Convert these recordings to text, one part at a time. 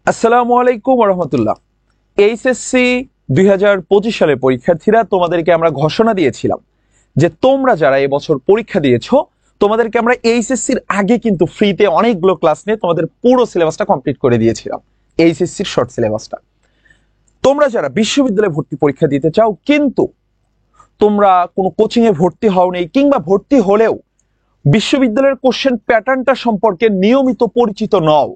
আসসালামু আলাইকুম রহমতুল্লাহ। এইচএসসি 2025 সালের পরীক্ষার্থীরা, তোমাদেরকে আমরা ঘোষণা দিয়েছিলাম যে তোমরা যারা এবছর পরীক্ষা দিয়েছো তোমাদেরকে আমরা এইচএসসির আগে কিন্তু ফ্রিতে অনেকগুলো ক্লাস নিয়ে তোমাদের পুরো সিলেবাসটা কমপ্লিট করে দিয়েছিলাম। এইচএসসির শর্ট সিলেবাসটা তোমরা যারা বিশ্ববিদ্যালয়ে ভর্তি পরীক্ষা দিতে চাও কিন্তু তোমরা কোনো কোচিং এ ভর্তি হও নেই, কিংবা ভর্তি হলেও বিশ্ববিদ্যালয়ের কোশ্চেন প্যাটার্নটা সম্পর্কে নিয়মিত পরিচিত নও,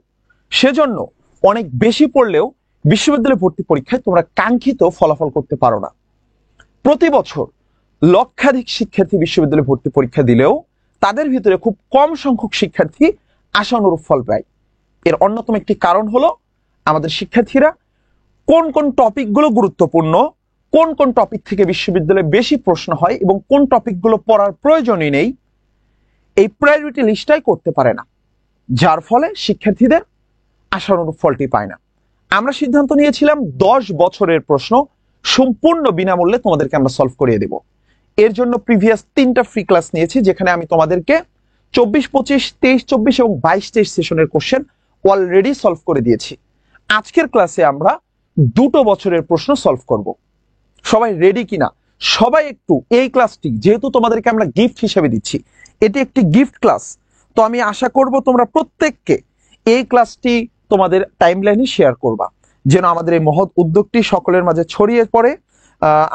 সেজন্য অনেক বেশি পড়লেও বিশ্ববিদ্যালয় ভর্তি পরীক্ষায় তোমরা কাঙ্ক্ষিত ফলাফল করতে পারো না। প্রতি বছর লক্ষাধিক শিক্ষার্থী বিশ্ববিদ্যালয়ে ভর্তি পরীক্ষা দিলেও তাদের ভিতরে খুব কম সংখ্যক শিক্ষার্থী আশানুরূপ ফল পায়। এর অন্যতম একটি কারণ হলো আমাদের শিক্ষার্থীরা কোন কোন টপিকগুলো গুরুত্বপূর্ণ, কোন কোন টপিক থেকে বিশ্ববিদ্যালয়ে বেশি প্রশ্ন হয় এবং কোন টপিকগুলো পড়ার প্রয়োজনই নেই, এই প্রায়োরিটি লিস্টটাই করতে পারে না, যার ফলে শিক্ষার্থীদের আশানুরূপ ফলটি পায় না। আমরা সিদ্ধান্ত নিয়েছিলাম 10 বছরের প্রশ্ন সম্পূর্ণ বিনামূল্যে তোমাদেরকে আমরা সলভ করিয়ে দেব। এর জন্য প্রিভিয়াস 3টা ফ্রি ক্লাস নিয়েছি, যেখানে আমি তোমাদেরকে 24-25, 23-24 এবং 22-23 সেশনের কোশ্চেন অলরেডি সলভ করে দিয়েছি। আজকের ক্লাসে আমরা 2 বছরের প্রশ্ন সলভ করব। সবাই রেডি কিনা? সবাই একটু এই ক্লাসটি, যেহেতু তোমাদেরকে আমরা গিফট হিসেবে দিচ্ছি, এটি একটি গিফট ক্লাস, তো আমি আশা করব তোমরা প্রত্যেককে এই ক্লাসটি তোমাদের টাইমলাইনে শেয়ার করবা, যেন আমাদের এই মহৎ উদ্যোগটি সকলের মাঝে ছড়িয়ে পড়ে,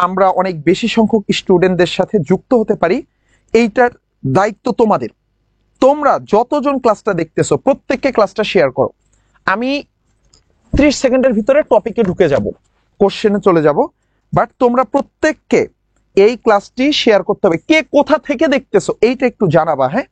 আমরা অনেক বেশি সংখ্যক স্টুডেন্টদের সাথে যুক্ত হতে পারি। এইটার দায়িত্ব তোমাদের। তোমরা যতজন ক্লাসটা দেখতেছো প্রত্যেককে ক্লাসটা শেয়ার করো। আমি 30 সেকেন্ডের ভিতরে টপিকে ঢুকে যাব, কোশ্চেনে চলে যাব, বাট তোমরা প্রত্যেককে এই ক্লাসটি শেয়ার করতে হবে। কে কোথা থেকে দেখতেছো এইটা একটু জানাবা। হ্যাঁ,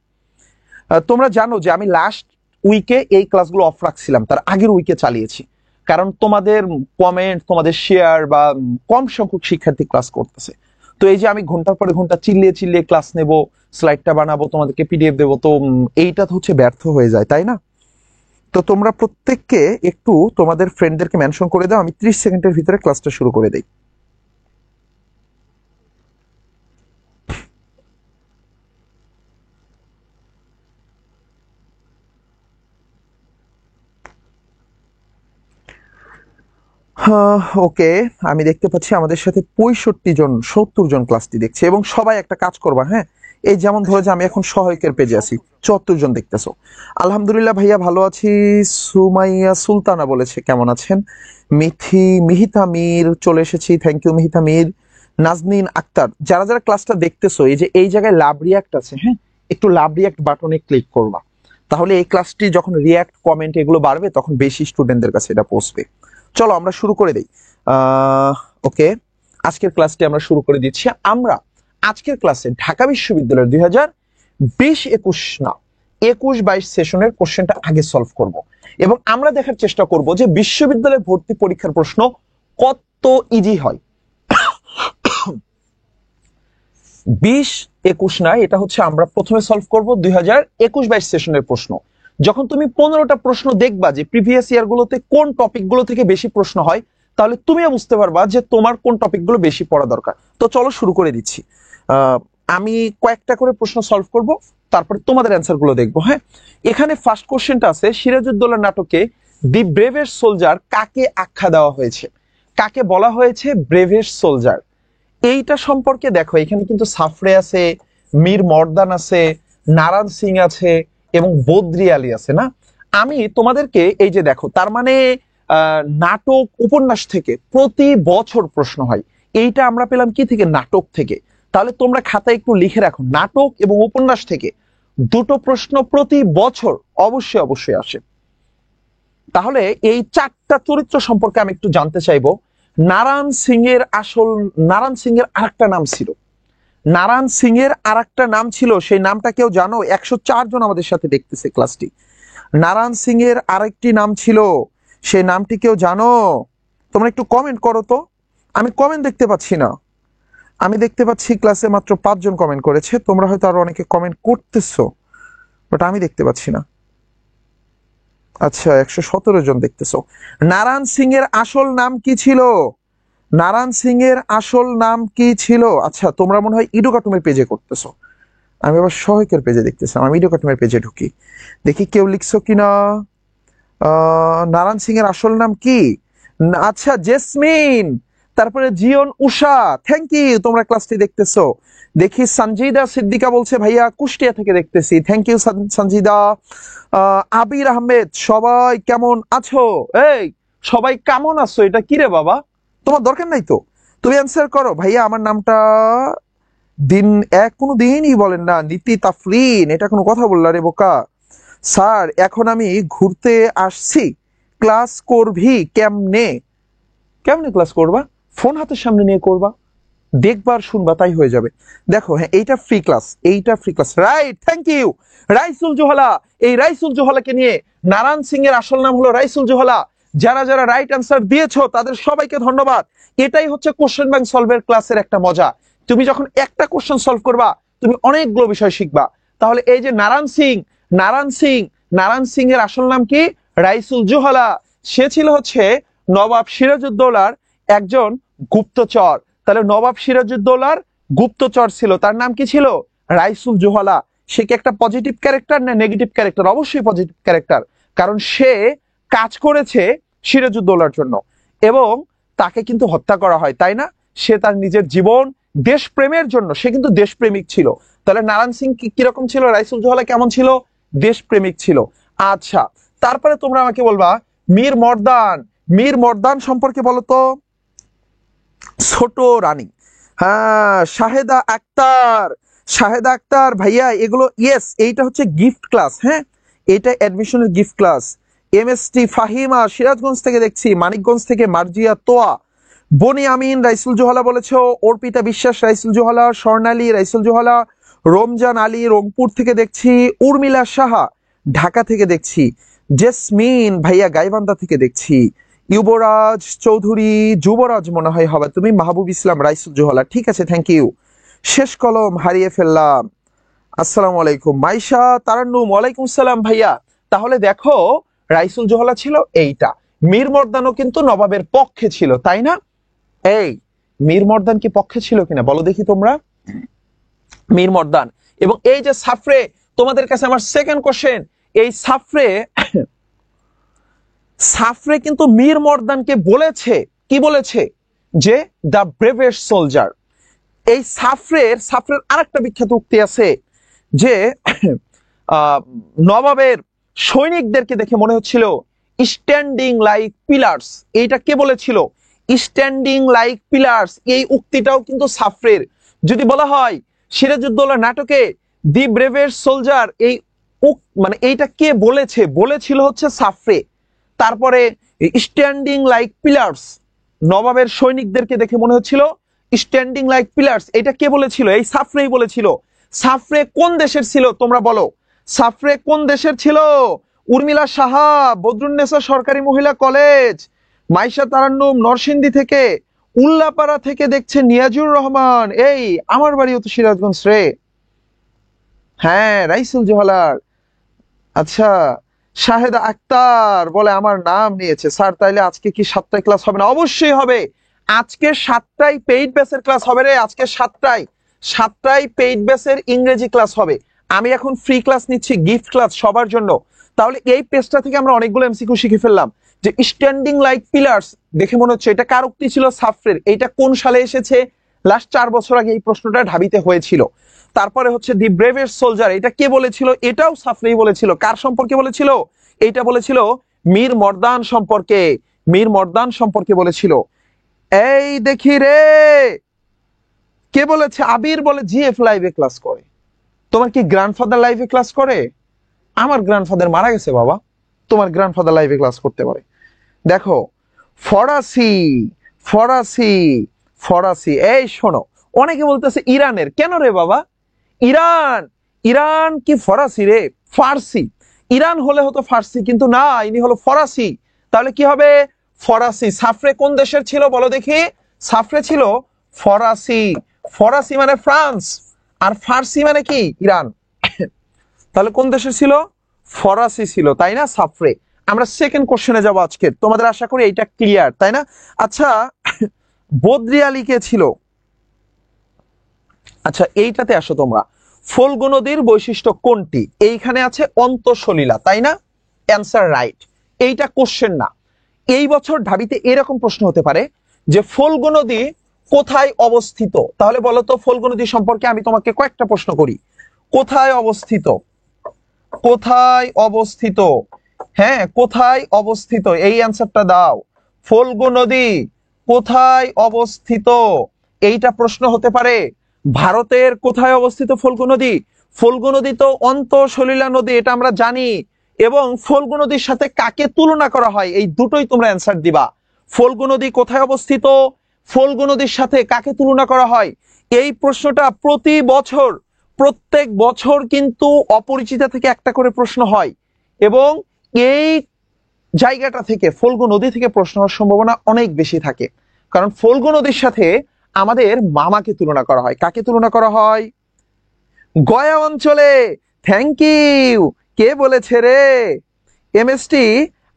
তোমরা জানো যে আমি লাস্ট উইকে এই ক্লাসগুলো অফ রাখছিলাম, তার আগের উইকে চালিয়েছি, কারণ তোমাদের কমেন্ট, তোমাদের শেয়ার বা কম সংখ্যক শিক্ষার্থী ক্লাস করতেছে। তো এই যে আমি ঘন্টার পরে ঘন্টা চিল্লিয়ে চিল্লিয়ে ক্লাস নেব, স্লাইডটা বানাবো, তোমাদেরকে পিডিএফ দেবো, তো এইটা হচ্ছে ব্যর্থ হয়ে যায়, তাই না? তো তোমরা প্রত্যেককে একটু তোমাদের ফ্রেন্ডদেরকে মেনশন করে দাও, আমি 30 সেকেন্ডের ভিতরে ক্লাসটা শুরু করে দেই। ওকে, আমি দেখতে পাচ্ছি আমাদের সাথে 65 জন, 70 জন ক্লাসটি দেখছে, এবং সবাই একটা কাজ করবা। হ্যাঁ, এই যেমন ধরো যে আমি এখন সহায়কের পেজে আছি, 74 জন দেখতেছো। আলহামদুলিল্লাহ ভাইয়া, ভালো আছি। সুমাইয়া সুলতানা বলেছে কেমন আছেন। মিহিতা মীর চলে এসেছি, থ্যাংক ইউ মিহিতা মীর। নাজনীন আক্তার, যারা যারা ক্লাসটা দেখতেছো, এই যে এই জায়গায় লাভ রিয়াক্ট আছে, হ্যাঁ, একটু লাভ রিয়াক্ট বাটনে ক্লিক করবা, তাহলে এই ক্লাসটি যখন রিয়াক্ট, কমেন্ট এগুলো বাড়বে তখন বেশি স্টুডেন্টদের কাছে এটা পৌঁছবে। চলো আমরা শুরু করে দেই। ওকে, আজকের ক্লাসটি আমরা শুরু করে দিচ্ছি। আমরা আজকের ক্লাসে ঢাকা বিশ্ববিদ্যালয়ের 2020-21 না 21-22 সেশনের কোশ্চেনটা আগে সলভ করব, এবং আমরা দেখার চেষ্টা করব যে বিশ্ববিদ্যালয়ে ভর্তি পরীক্ষার প্রশ্ন কত ইজি হয়। 20-21 না, এটা হচ্ছে আমরা প্রথমে সলভ করব 2021-22 সেশনের প্রশ্ন। যখন তুমি 15টা প্রশ্ন দেখবা যে প্রিভিয়াস ইয়ার গুলোতে কোন টপিক গুলো থেকে বেশি প্রশ্ন হয়, তাহলে তুমিও বুঝতে পারবা যে তোমার কোন টপিক গুলো বেশি পড়া দরকার। তো চলো শুরু করে দিচ্ছি। আমি কয়েকটা করে প্রশ্ন সলভ করব, তারপরে তোমাদের অ্যান্সার গুলো দেখবো। হ্যাঁ, এখানে ফার্স্ট কোশ্চেনটা আছে, সিরাজউদ্দৌলা নাটকে দি ব্রেভেস্ট সোলজার কাকে আখ্যা দেওয়া হয়েছে? কাকে বলা হয়েছে ব্রেভেস্ট সোলজার? এইটা সম্পর্কে দেখো, এখানে কিন্তু সাফরে আছে, মীর মর্দান আছে, নারায়ণ সিং আছে এবং বদ্রি আলী আছে না? আমি তোমাদেরকে এই যে দেখো, তার মানে নাটক উপন্যাস থেকে প্রতি বছর প্রশ্ন হয়। এইটা আমরা পেলাম কি থেকে? নাটক থেকে। তাহলে তোমরা খাতায় একটু লিখে রাখো, নাটক এবং উপন্যাস থেকে 2টো প্রশ্ন প্রতি বছর অবশ্যই অবশ্যই আসে। তাহলে এই 4টা চরিত্র সম্পর্কে আমি একটু জানতে চাইবো। নারায়ণ সিং এর আরেকটা নাম ছিল, নারায়ণ সিং এর আরেকটা নাম ছিল, সেই নামটা কেউ জানো? 104 জন আমাদের সাথে দেখতেছে ক্লাসটি। নারায়ণ সিং এর আরেকটি নাম ছিল, সেই নামটি কেউ জানো? তোমরা একটু কমেন্ট করো তো, আমি কমেন্ট দেখতে পাচ্ছি না। আমি দেখতে পাচ্ছি ক্লাসে মাত্র 5 জন কমেন্ট করেছে, তোমরা হয়তো আরো অনেকে কমেন্ট করতেছো, বাট আমি দেখতে পাচ্ছি না। আচ্ছা, 117 জন দেখতেছো। নারায়ণ সিং এর আসল নাম কি ছিল? নারায়ণ সিং এর আসল নাম কি ছিল? আচ্ছা, তোমরা মনে হয় ইডোকাটুমের পেজে করতেছো, আমি আবার সহায়কের পেজে দেখতেছি। আমি ইডোকাটুমের পেজে ঢুকি, দেখি কেউ লিখছো কিনা। নারায়ণ সিং এর আসল নাম কি? আচ্ছা, জেসমিন, তারপরে জিয়ন উষা, থ্যাংক ইউ, তোমরা ক্লাসটি দেখতেছো। দেখি সঞ্জিদা সিদ্দিকা বলছে ভাইয়া কুষ্টিয়া থেকে দেখতেছি, থ্যাংক ইউ সঞ্জিদা। আবির আহমেদ, সবাই কেমন আছো? এই সবাই কেমন আছো, এটা কি রে বাবা? তোমার দরকার নাই তো, তুমি অ্যান্সার করো। ভাইয়া আমার নামটা দিন এক কোনো দিনই বলেন না, নীতি তাফরিন, এটা কোনো কথা বললা রে বোকা? স্যার এখন আমি ঘুরতে আসছি, ক্লাস করবি কেমনে? কেমনে ক্লাস করবা? ফোন হাতের সামনে নিয়ে করবা, দেখবার শুনবা, তাই হয়ে যাবে। দেখো হ্যাঁ, এইটা ফ্রি ক্লাস, এইটা free class, right, thank you. Raisul Johla, এই রাইসুল জোহলাকে নিয়ে, নারায়ণ সিং এর আসল নাম হলো রাইসুল জোহলা। যারা যারা রাইট অ্যান্সার দিয়েছো তাদের সবাইকে ধন্যবাদ। এটাই হচ্ছে কোশ্চেন ব্যাংক সলভের ক্লাসের একটা মজা। তুমি যখন একটা কোশ্চেন সলভ করবা, তুমি অনেকগুলো বিষয় শিখবা। তাহলে এই যে নারায়ণ সিং, নারায়ণ সিং, নারায়ণ সিং এর আসল নাম কি? রাইসুল জোহলা। সে ছিল হচ্ছে নবাব সিরাজউদ্দৌলার একজন গুপ্তচর। তাহলে নবাব সিরাজউদ্দৌলার গুপ্তচর ছিল, তার নাম কি ছিল? রাইসুল জোহলা। সে কি একটা পজিটিভ ক্যারেক্টার না নেগেটিভ ক্যারেক্টার? অবশ্যই পজিটিভ ক্যারেক্টার, কারণ সে কাজ করেছে সিরাজউদ্দৌলার জন্য এবং তাকে কিন্তু হত্যা করা হয়, তাই না? সে তার নিজের জীবন দেশপ্রেমের জন্য, সে কিন্তু দেশপ্রেমিক ছিল। তাহলে নারায়ণ সিং কিরকম ছিল, রাইসুল জোহলা কেমন ছিল? দেশপ্রেমিক ছিল। আচ্ছা, তারপরে তোমরা আমাকে বলবা মীর মর্দান, মীর মর্দান সম্পর্কে বলো তো। ছোট রানী, হ্যাঁ, শাহেদা আক্তার, শাহেদা আক্তার ভাইয়া, এগুলো ইয়েস, এইটা হচ্ছে গিফট ক্লাস, হ্যাঁ, এটা অ্যাডমিশনের gift class. MST Fahima Sirajganj থেকে দেখছি, মানিকগঞ্জ থেকে মার্জিয়া তোয়া, বনি আমিন রাইসুল জোহলা বলেছো, অর্পিতা বিশ্বাস রাইসুল জোহলা, স্বর্ণালী রাইসুল জোহলা, রমজান আলী রংপুর থেকে দেখছি, উর্মিলা সাহা ঢাকা থেকে দেখছি, জেসমিন ভাইয়া গাইবান্ধা থেকে দেখছি, যুবরাজ চৌধুরী, যুবরাজ মনে হয় হবে তুমি, মাহবুব ইসলাম রাইসুল জোহলা, ঠিক আছে, থ্যাংক ইউ। শেষ কলম হারিয়ে ফেললাম, আসসালামু আলাইকুম। মাইশা তারান্নুম, ওয়ালাইকুম সালাম ভাইয়া। তাহলে দেখো, রাইসুল জোহলা ছিল এইটা। মীর মর্দানও কিন্তু নবাবের পক্ষে ছিল, তাই না? এই মীর মর্দান কি পক্ষে ছিল কিনা বলো দেখি তোমরা। মীর মর্দান এবং এই যে সাফরে, তোমাদের কাছে আমার সেকেন্ড কোশ্চেন, এই সাফরে, সাফরে কিন্তু মীর মর্দানকে বলেছে, কি বলেছে? যে দ্য ব্রেভেস্ট সোলজার। এই সাফরের সাফরের আরেকটা বিখ্যাত উক্তি আছে যে নবাবের সৈনিকদেরকে দেখে মনে হচ্ছিল স্ট্যান্ডিং লাইক পিলার্স। এইটা কে বলেছিল? Standing like pillars. এই উক্তিটাও কিন্তু সাফরের। যদি বলা হয় সিরাজউদ্দৌলা নাটকে দি ব্রেভেস্ট সোলজার, এই মানে এইটা কে বলেছে? বলেছিল হচ্ছে সাফরে। তারপরে স্ট্যান্ডিং লাইক পিলার্স, নবাবের সৈনিকদেরকে দেখে মনে হচ্ছিল স্ট্যান্ডিং লাইক পিলার্স, এটা কে বলেছিল? এই সাফরেই বলেছিল। সাফরে কোন দেশের ছিল তোমরা বলো? সাফরে কোন দেশের ছিল? উর্মিলা সাহা বদরুন্নেসা সরকারি মহিলা কলেজ, মাইশা তারান্নুম নরসিংদী থেকে, উল্লাপাড়া থেকে দেখছে নিয়াজুর রহমান, এই আমার বাড়িও তো সিরাজগঞ্জ রে। হ্যাঁ, রাইসুল জোহলার। আচ্ছা, শাহেদা আক্তার বলে আমার নাম নিয়েছে স্যার, তাইলে আজকে কি 7টায় ক্লাস হবে না? অবশ্যই হবে। আজকে 7টায় পেইড ব্যাচের ক্লাস হবে রে, আজকে 7টায় পেইড ব্যাচের ইংরেজি ক্লাস হবে। আমি এখন ফ্রি ক্লাস নিচ্ছি, গিফট ক্লাস সবার জন্য। তাহলে এই পেজটা থেকে আমরা অনেকগুলো এমসিকিউ শিখে ফেললাম। যে স্ট্যান্ডিং লাইক পিলার্স দেখে মনে হচ্ছে এটা কার উক্তি ছিল? সাফরের। এইটা কোন সালে এসেছে? লাস্ট 4 বছর আগে এই প্রশ্নটা ঢাবিতে হয়েছিল। তারপরে হচ্ছে দি ব্রেভেস্ট সোলজার, এটা কে বলেছিল? এটাও সাফরেই বলেছিল। কার সম্পর্কে বলেছিল? এইটা বলেছিল মীর মর্দান সম্পর্কে, মীর মর্দান সম্পর্কে বলেছিল। এই দেখি রে, কে বলেছে? আবির বলে জিএফ লাইভে ক্লাস করে। তোমার কি গ্র্যান্ডফাদার লাইভে ক্লাস করে? আমার গ্র্যান্ডফাদার মারা গেছে বাবা, তোমার গ্র্যান্ডফাদার লাইভে ক্লাস করতে পারে। দেখো, ফরাসি, ফরাসি, ফরাসি, এই শোনো, অনেকে বলতেছে ইরানের। কেন রে বাবা? ইরান, ইরান কি ফরাসি রে? ফার্সি। ইরান হলে হতো ফার্সি, কিন্তু না, ইনি হলো ফরাসি। তাহলে কি হবে? ফরাসি। সাফরে কোন দেশের ছিল বলো দেখি? সাফরে ছিল ফরাসি। ফরাসি মানে ফ্রান্স, আর ফার্সি মানে কি? ইরান। তাহলে কোন দেশের ছিল? ফরাসি ছিল, তাই না? সাফরে। আমরা সেকেন্ড কোশ্চেনে যাবো আজকে, তোমাদের আশা করি এইটা ক্লিয়ার, তাই না? আচ্ছা, বদ্রি আলী কে ছিল? আচ্ছা, এইটাতে আসো তোমরা। ফল্গু নদীর বৈশিষ্ট্য কোনটি? এইখানে আছে অন্তঃসলীলা, তাই না? Answer right. এইটা কোশ্চেন না। এই বছর ঢাবিতে এরকম প্রশ্ন হতে পারে যে ফল্গু নদী কোথায় অবস্থিত। তাহলে বলো তো ফল্গু নদী সম্পর্কে আমি তোমাকে কয়েকটা প্রশ্ন করি। কোথায় অবস্থিত? কোথায় অবস্থিত? হ্যাঁ, কোথায় অবস্থিত, এই অ্যান্সারটা দাও। ফল্গু নদী কোথায় অবস্থিত, এইটা প্রশ্ন হতে পারে। ভারতের কোথায় অবস্থিত ফল্গু নদী? ফল্গু নদী তো অন্তঃসলিলা নদী, এটা আমরা জানি। এবং ফল্গু নদীর সাথে কাকে তুলনা করা হয়, এই দুটোই তোমরা অ্যান্সার দিবা। ফল্গু নদী কোথায় অবস্থিত, ফল্গু নদীর সাথে কাকে তুলনা করা হয়, এই প্রশ্নটা প্রতি বছর প্রত্যেক বছর কিন্তু অপরিচিতা থেকে একটা করে প্রশ্ন হয়। এবং এই জায়গাটা থেকে ফল্গু নদী থেকে প্রশ্ন হওয়ার সম্ভাবনা অনেক বেশি থাকে, কারণ ফল্গু নদীর সাথে আমাদের মামাকে তুলনা করা হয়। কাকে তুলনা করা হয়? গয়া অঞ্চলে। Thank you. কে বলেছে রে? এমএসটি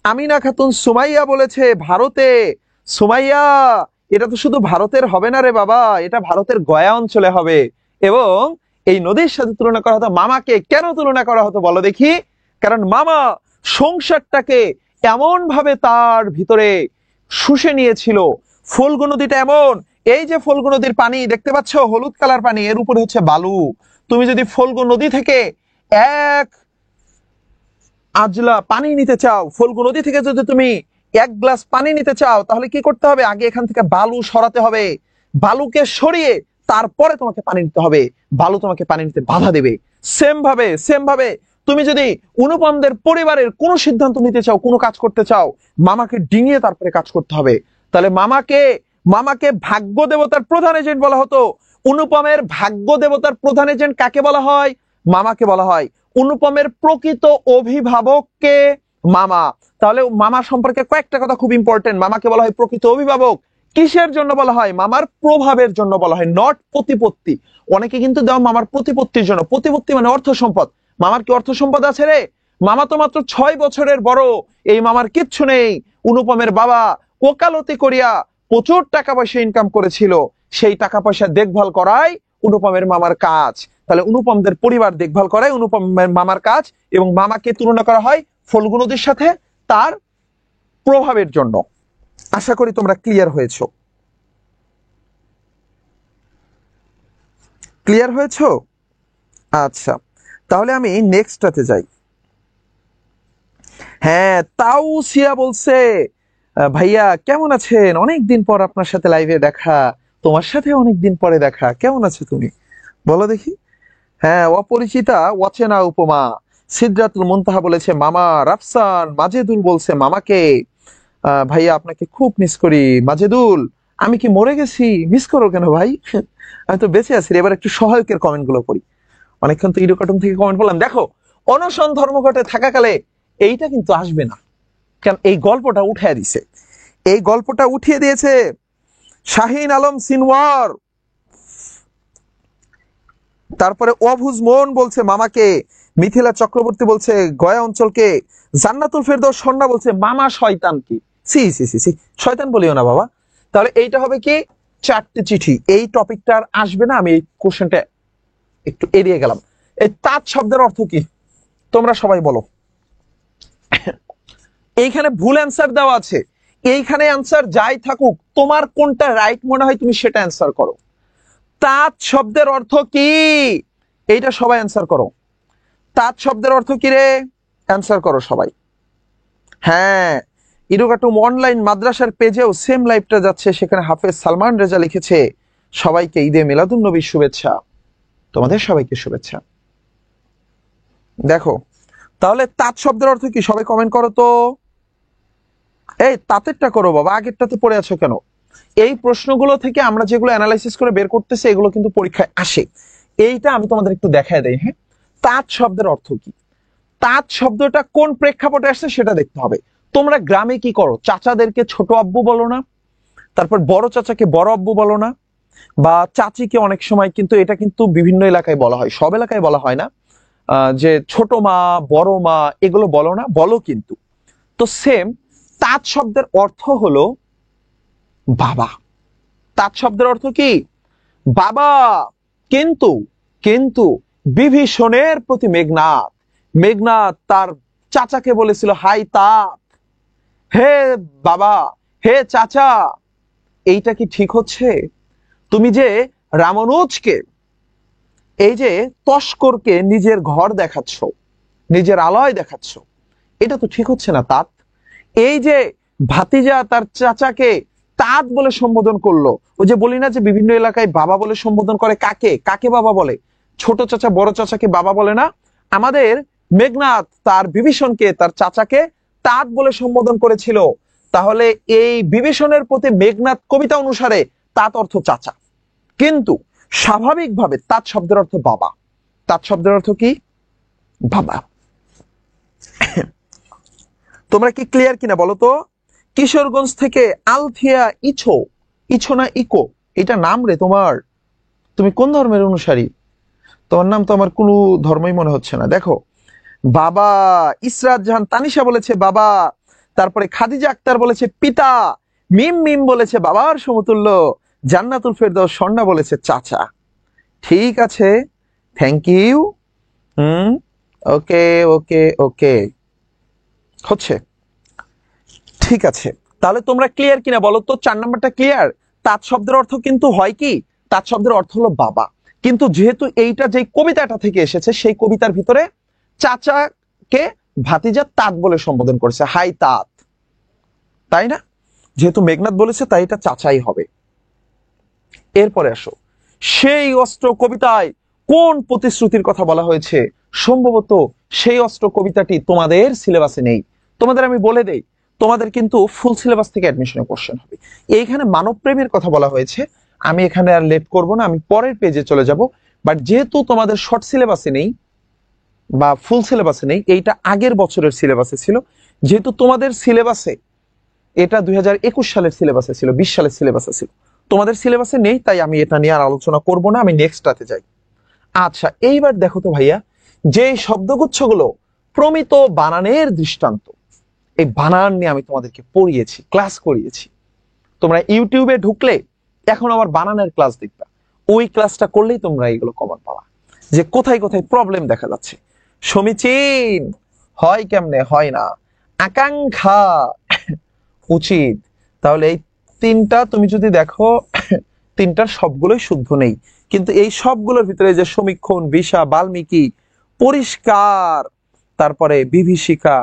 আমিনা খাতুন সুমাইয়া বলেছে ভারতে। সুমাইয়া, এটা তো শুধু ভারতের হবে না রে বাবা, এটা ভারতের গয়া অঞ্চলে হবে। এবং এই নদীর সাথে তুলনা করা হতো মামাকে। কেন তুলনা করা হতো বলো দেখি? কারণ মামা সংসারটাকে এমন ভাবে তার ভিতরে শুষে নিয়েছিল। ফল্গু নদীটা এমন, এই যে ফল্গু নদীর পানি দেখতে পাচ্ছ, হলুদ কালার পানি, এর উপরে হচ্ছে বালু। তুমি যদি ফল্গু নদী থেকে এক আজলা পানি নিতে চাও, ফল্গু নদী থেকে যদি তুমি এক গ্লাস পানি নিতে চাও, তাহলে কি করতে হবে? আগে এখান থেকে বালু সরাতে হবে। বালুকে সরিয়ে তারপরে তোমাকে পানি নিতে হবে। বালু তোমাকে পানি নিতে বাধা দেবে। সেম ভাবে তুমি যদি অনুপমদের পরিবারের কোনো সিদ্ধান্ত নিতে চাও, কোনো কাজ করতে চাও, মামাকে ডিঙিয়ে তারপরে কাজ করতে হবে। তাহলে মামাকে ভাগ্য দেবতার প্রধান এজেন্ট বলা হতো। অনুপমের ভাগ্য দেবতার প্রধান এজেন্ট কাকে বলা হয়? মামাকে বলা হয়। অনুপমের প্রকৃত অভিভাবককে মামা। তাহলে মামা সম্পর্কে কয়েকটা কথা খুব ইম্পর্টেন্ট। মামাকে বলা হয় প্রকৃত অভিভাবক। কিসের জন্য বলা হয়? মামার প্রভাবের জন্য বলা হয়, নট প্রতিপত্তি। অনেকে কিন্তু দেওয়া মামার প্রতিপত্তির জন্য। প্রতিপত্তি মানে অর্থ সম্পদ। মামার কি অর্থ সম্পদ আছে রে? মামা তো মাত্র 6 বছরের বড়। এই মামার কিচ্ছু নেই। অনুপমের বাবা ওকালতি করিয়া প্রচুর টাকা পয়সা ইনকাম করেছিল, সেই টাকা পয়সা দেখভাল করাই অনুপমের মামার কাজ। তাহলে অনুপমদের পরিবার দেখভাল করাই অনুপমের মামার কাজ। এবং মামাকে তুলনা করা হয় ফল্গু নদীর সাথে তার প্রভাবের জন্য। আশা করি তোমরা ক্লিয়ার হয়েছো। ক্লিয়ার হয়েছো? আচ্ছা, তাহলে আমি নেক্সটটাতে যাই। হ্যাঁ, তাও সিয়া বলছে ভাইয়া কেমন আছেন, অনেকদিন পর আপনার সাথে লাইভে দেখা, তোমার সাথে অনেকদিন পরে দেখা, কেমন আছো তুমি বলো দেখি? হ্যাঁ, অপরিচিতা অচেনা উপমা। সিদরাতুল মুনতাহা বলেছে মামা। রাফসান মাজেদুল বলছে মামাকে। ভাইয়া আপনাকে খুব মিস করি মাজেদুল। আমি কি মরে গেছি? মিস করো কেন ভাই? আমি তো বেঁচে আছি। এবার একটু সহায়কের কমেন্ট গুলো পড়ি। অনেকক্ষণ তো ইডো কার্টুন থেকে কমেন্ট পড়লাম। দেখো, অনশন ধর্মঘটে থাকাকালে এইটা কিন্তু আসবে না, কারণ এই গল্পটা উঠিয়ে দিছে। এই গল্পটা উঠিয়ে দিয়েছে শাহিন আলম সিনওয়ার। তারপরে অভুজ মোহন বলছে মামাকে। মিথিলা চক্রবর্তী বলছে গয়া অঞ্চলকে। জান্নাতুল ফেরদৌস সন্না বলছে মামা শয়তান কি। সি সি সি সি, শয়তান বলিও না বাবা। তাহলে এইটা হবে কি? 4টে চিঠি। এই টপিকটা আর আসবে না। আমি এই কোশ্চেনটা একটু এড়িয়ে গেলাম। এই তাঁত শব্দের অর্থ কি তোমরা সবাই বলো? এইখানে ভুল অ্যান্সার দেওয়া আছে। এইখানে অ্যান্সার যাই থাকুক, তোমার কোনটা রাইট মনে হয় তুমি সেটা অ্যান্সার করো। তাঁত শব্দের অর্থ কি? এইটা সবাই অ্যান্সার করো। তাঁত শব্দের অর্থ কি রে? অ্যান্সার করো সবাই। হ্যাঁ, ইরোকাটুম অনলাইন মাদ্রাসার পেজেও সেম লাইভটা যাচ্ছে, সেখানে হাফেজ সালমান রেজা লিখেছে সবাইকে ঈদে মিলাদুন নবীর শুভেচ্ছা। তোমাদের সবাইকে শুভেচ্ছা। দেখো, তাহলে তাঁত শব্দের অর্থ কি সবাই কমেন্ট করো তো। এই তাঁতেরটা করো বাবা, আগেরটাতে পড়ে আছো কেন? এই প্রশ্নগুলো থেকে আমরা যেগুলো অ্যানালাইসিস করে বের করতেছি, এগুলো কিন্তু পরীক্ষায় আসে। এইটা আমি তোমাদের একটু দেখায় দেই। হ্যাঁ, তাঁত শব্দের অর্থ কি, তাঁত শব্দটা কোন প্রেক্ষাপটে আসছে সেটা দেখতে হবে। তোমরা গ্রামে কি করো? চাচাদেরকে ছোট আব্বু বলো না? তারপর বড় চাচাকে বড় আব্বু বলো না? বা চাচিকে অনেক সময়, কিন্তু এটা কিন্তু বিভিন্ন এলাকায় বলা হয়, সব এলাকায় বলা হয় না। যে ছোট মা, বড় মা, এগুলো বলো না? বলো কিন্তু। তো সেম, তাঁত শব্দের অর্থ হলো বাবা। তাঁত শব্দের অর্থ কি? বাবা। কিন্তু কিন্তু বিভীষণের প্রতি মেঘনাদ তার চাচাকে বলেছিল হাই তাঁত। হে বাবা, হে চাচা, এইটা কি ঠিক হচ্ছে? তুমি যে রামানুজকে, এই যে তস্করকে নিজের ঘর দেখাচ্ছ, নিজের আলয় দেখাচ্ছ, এটা তো ঠিক হচ্ছে না। তাত এই যে ভাতিজা তার চাচাকে তাত বলে সম্বোধন করলো, ওই যে বলি না যে বিভিন্ন এলাকায় বাবা বলে সম্বোধন করে, কাকে কাকে বাবা বলে? ছোট চাচা বড় চাচাকে বাবা বলে না? আমাদের মেঘনাদ তার বিভীষণকে, তার চাচাকে তাত বলে সম্বোধন করেছিল। তাহলে এই বিভীষণের প্রতি মেঘনাদ কবিতা অনুসারে তাত অর্থ চাচা, কিন্তু স্বাভাবিকভাবে তাত শব্দের অর্থ বাবা। তাত শব্দের অর্থ কি? বাবা। তোমরা কি ক্লিয়ার কিনা বলো তো? কিশোরগঞ্জ থেকে আলথিয়া ইছো, ইছো না ইকো, এটা নাম রে তোমার? তুমি কোন ধর্মের অনুসারী? তোমার নাম তো আমার কোনো ধর্মই মনে হচ্ছে না। দেখো, বাবা। ইসরাত জাহান তানিশা বলেছে বাবা, তারপরে খাদিজা আক্তার বলেছে পিতা, মিম মিম বলেছে বাবার সমতুল্য, জান্নাতুল ফেরদাউস স্বর্ণা বলেছে চাচা। ঠিক আছে, থ্যাংক ইউ। ওকে ওকে ওকে, হচ্ছে। ঠিক আছে, তাহলে তোমরা ক্লিয়ার কিনা বলো তো? 4 নাম্বারটা ক্লিয়ার? তাঁত শব্দের অর্থ কিন্তু হয় কি? তাঁত শব্দের অর্থ হলো বাবা, কিন্তু যেহেতু এইটা যে কবিতাটা থেকে এসেছে, সেই কবিতার ভিতরে চাচাকে ভাতিজা তাঁত বলে সম্বোধন করেছে, হাই তাঁত, তাই না? যেহেতু মেঘনাদ বলেছে, তাই এটা চাচাই হবে। এরপরে আসো, সেই অস্ত্র কবিতায় কোন প্রতিশ্রুতির কথা বলা হয়েছে? সম্ভবত সেই অস্ত্র কবিতাটি তোমাদের সিলেবাসে নেই। তোমাদের আমি বলে দেই, তোমাদের কিন্তু ফুল সিলেবাস থেকে অ্যাডমিশনের কোশ্চেন হবে। এইখানে মানব প্রেমের কথা বলা হয়েছে, আমি এখানে আর লেট করব না, আমি পরের পেজে চলে যাব। বাট যেহেতু তোমাদের শর্ট সিলেবাসে নেই বা ফুল সিলেবাসে নেই, এইটা আগের বছরের সিলেবাসে ছিল। যেহেতু তোমাদের সিলেবাসে এটা 2021 সালের সিলেবাসে ছিল, 20 সালের সিলেবাসে ছিল, তোমাদের সিলেবাসে নেই, তাই আমি এটা নিয়ে আর আলোচনা করব না, আমি নেক্সটটাতে যাই। আচ্ছা, এইবার দেখো তো ভাইয়া, যে শব্দগুচ্ছগুলো প্রমিত বানানের দৃষ্টান্ত, এই বানান নিয়ে আমি তোমাদেরকে পড়িয়েছি, ক্লাস করিয়েছি। তোমরা ইউটিউবে ঢুকলে এখন আমার বানানের ক্লাস দেখবা, ওই ক্লাসটা করলেই তোমরা এগুলো কমন পাবা, যে কোথায় কোথায় প্রবলেম দেখা যাচ্ছে। সমীচীন হয় কেমনে? হয় না। আকাঙ্ক্ষা উচিত। তাহলে এই তিনটা তুমি যদি দেখো, তিনটার সবগুলোই শুদ্ধ নেই, কিন্তু এই সবগুলোর ভিতরে যে সমীক্ষণ, বিশা, বাল্মীকি, পরিষ্কার, তারপরে বিভীষিকা,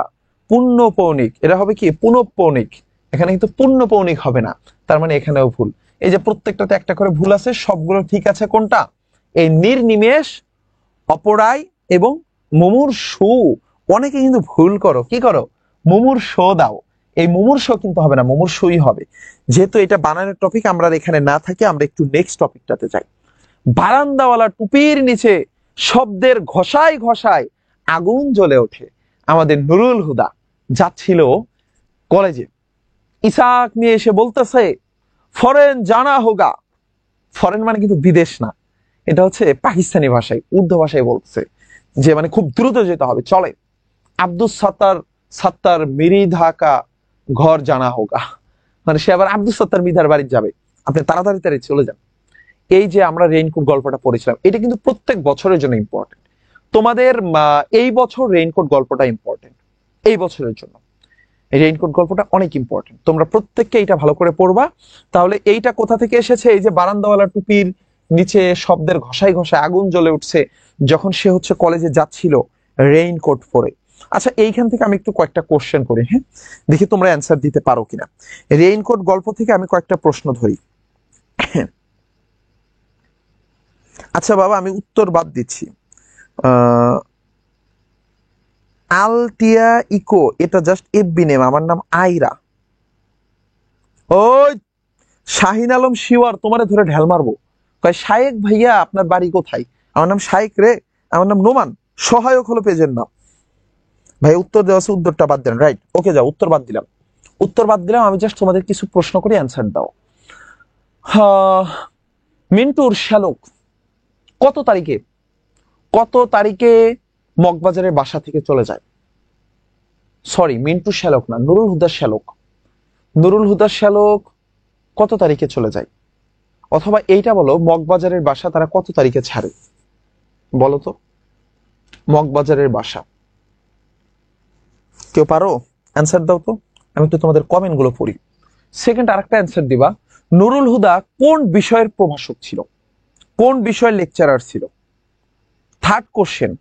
পুণ্যপৌনিক, এরা হবে কি পুনঃপৌনিক, এখানে কিন্তু পুণ্যপৌনিক হবে না, তার মানে এখানেও ভুল। এই যে প্রত্যেকটাতে একটা করে ভুল আছে, সবগুলো ঠিক আছে কোনটা? এই নির্নিমেষ, অপরায় এবং মুমূর্ষু। অনেকে কিন্তু ভুল করো, কি করো? মুমূর্ষ দাও, এই মুমূর্ষ কিন্তু হবে না, মুমূর্ষই হবে। যেহেতু এটা বানানের টপিক, আমরা এখানে না থাকি, আমরা একটু নেক্সট টপিকটাতে যাই। বারান্দাওয়ালা টুপির নিচে শব্দের ঘষায় ঘষায় আগুন জ্বলে ওঠে। আমাদের নুরুল হুদা যাচ্ছিল কলেজে, ইসাক নিয়ে এসে বলতেছে ফরেন জানা হোগা। ফরেন মানে কিন্তু বিদেশ না, এটা হচ্ছে পাকিস্তানি ভাষায়, উর্দু ভাষায় বলছে যে মানে খুব দ্রুত যেতে হবে, চলে। আব্দুল সাত্তার, সাত্তার মিরিধা কা ঘর জানা হোগা, মানে সে আবার আব্দুল সাত্তার মিধার বাড়ি যাবে, আপনি তাড়াতাড়ি তাড়াতাড়ি চলে যান। এই যে আমরা রেইনকোট গল্পটা পড়েছিলাম, এটা কিন্তু প্রত্যেক বছরের জন্য ইম্পর্টেন্ট। তোমাদের এই বছর রেইনকোট গল্পটা ইম্পর্টেন্ট, এই বছরের জন্য রেইনকোট গল্পটা অনেক ইম্পর্টেন্ট। তোমরা প্রত্যেককে এটা ভালো করে পড়বা। তাহলে এইটা কোথা থেকে এসেছে? এই যে বারান্দাওয়ালা টুপির নিচে শব্দের ঘষায় ঘষায় আগুন জ্বলে উঠছে, যখন সে হচ্ছে কলেজে যাচ্ছিল রেইনকোট পরে। আচ্ছা, এইখান থেকে আমি একটু কয়েকটা কোশ্চেন করি, হ্যাঁ, দেখি তোমরা অ্যান্সার দিতে পারো কিনা। রেইনকোট গল্প থেকে আমি কয়েকটা প্রশ্ন ধরি। আচ্ছা বাবা, আমি উত্তর বাদ দিচ্ছি। আলটিয়া ইকো, এটা জাস্ট এফবি নেম, আমার নাম আইরা। ওই শাহিন আলম শিওর, তোমারে ধরে ঢেল মারবো। কয় শায়েক ভাইয়া আপনার বাড়ি কোথায়? আমার নাম শায়েক রে, আমার নাম নোমান, সহায়ক হলো পেজের নাম। ভাই উত্তর দেওয়া আছে, উত্তরটা বাদ দেন, রাইট? ওকে যাও, উত্তর বাদ দিলাম, উত্তর বাদ দিলাম। আমি জাস্ট তোমাদের কিছু প্রশ্ন করে অ্যান্সার দাও। মিন্টুর শ্যালক কত তারিখে, কত তারিখে মগবাজারের বাসা থেকে চলে যায়? সরি, মিন্টু শ্যালক না, নুরুল হুদার শ্যালক। নুরুল হুদার শ্যালক কত তারিখে চলে যায়? অথবা এইটা বলো, মগবাজারের বাসা তারা কত তারিখে ছাড়ে? বলো তো, মগবাজারের বাসা, কেউ পারো? অ্যান্সার দাও তো। আমি একটু তোমাদের কমেন্ট গুলো পড়ি। সেকেন্ড আরেকটা অ্যান্সার দিবা, নুরুল হুদা কোন বিষয়ের প্রভাষক ছিল, কোন বিষয়ের লেকচারার ছিল। থার্ড কোশ্চেন,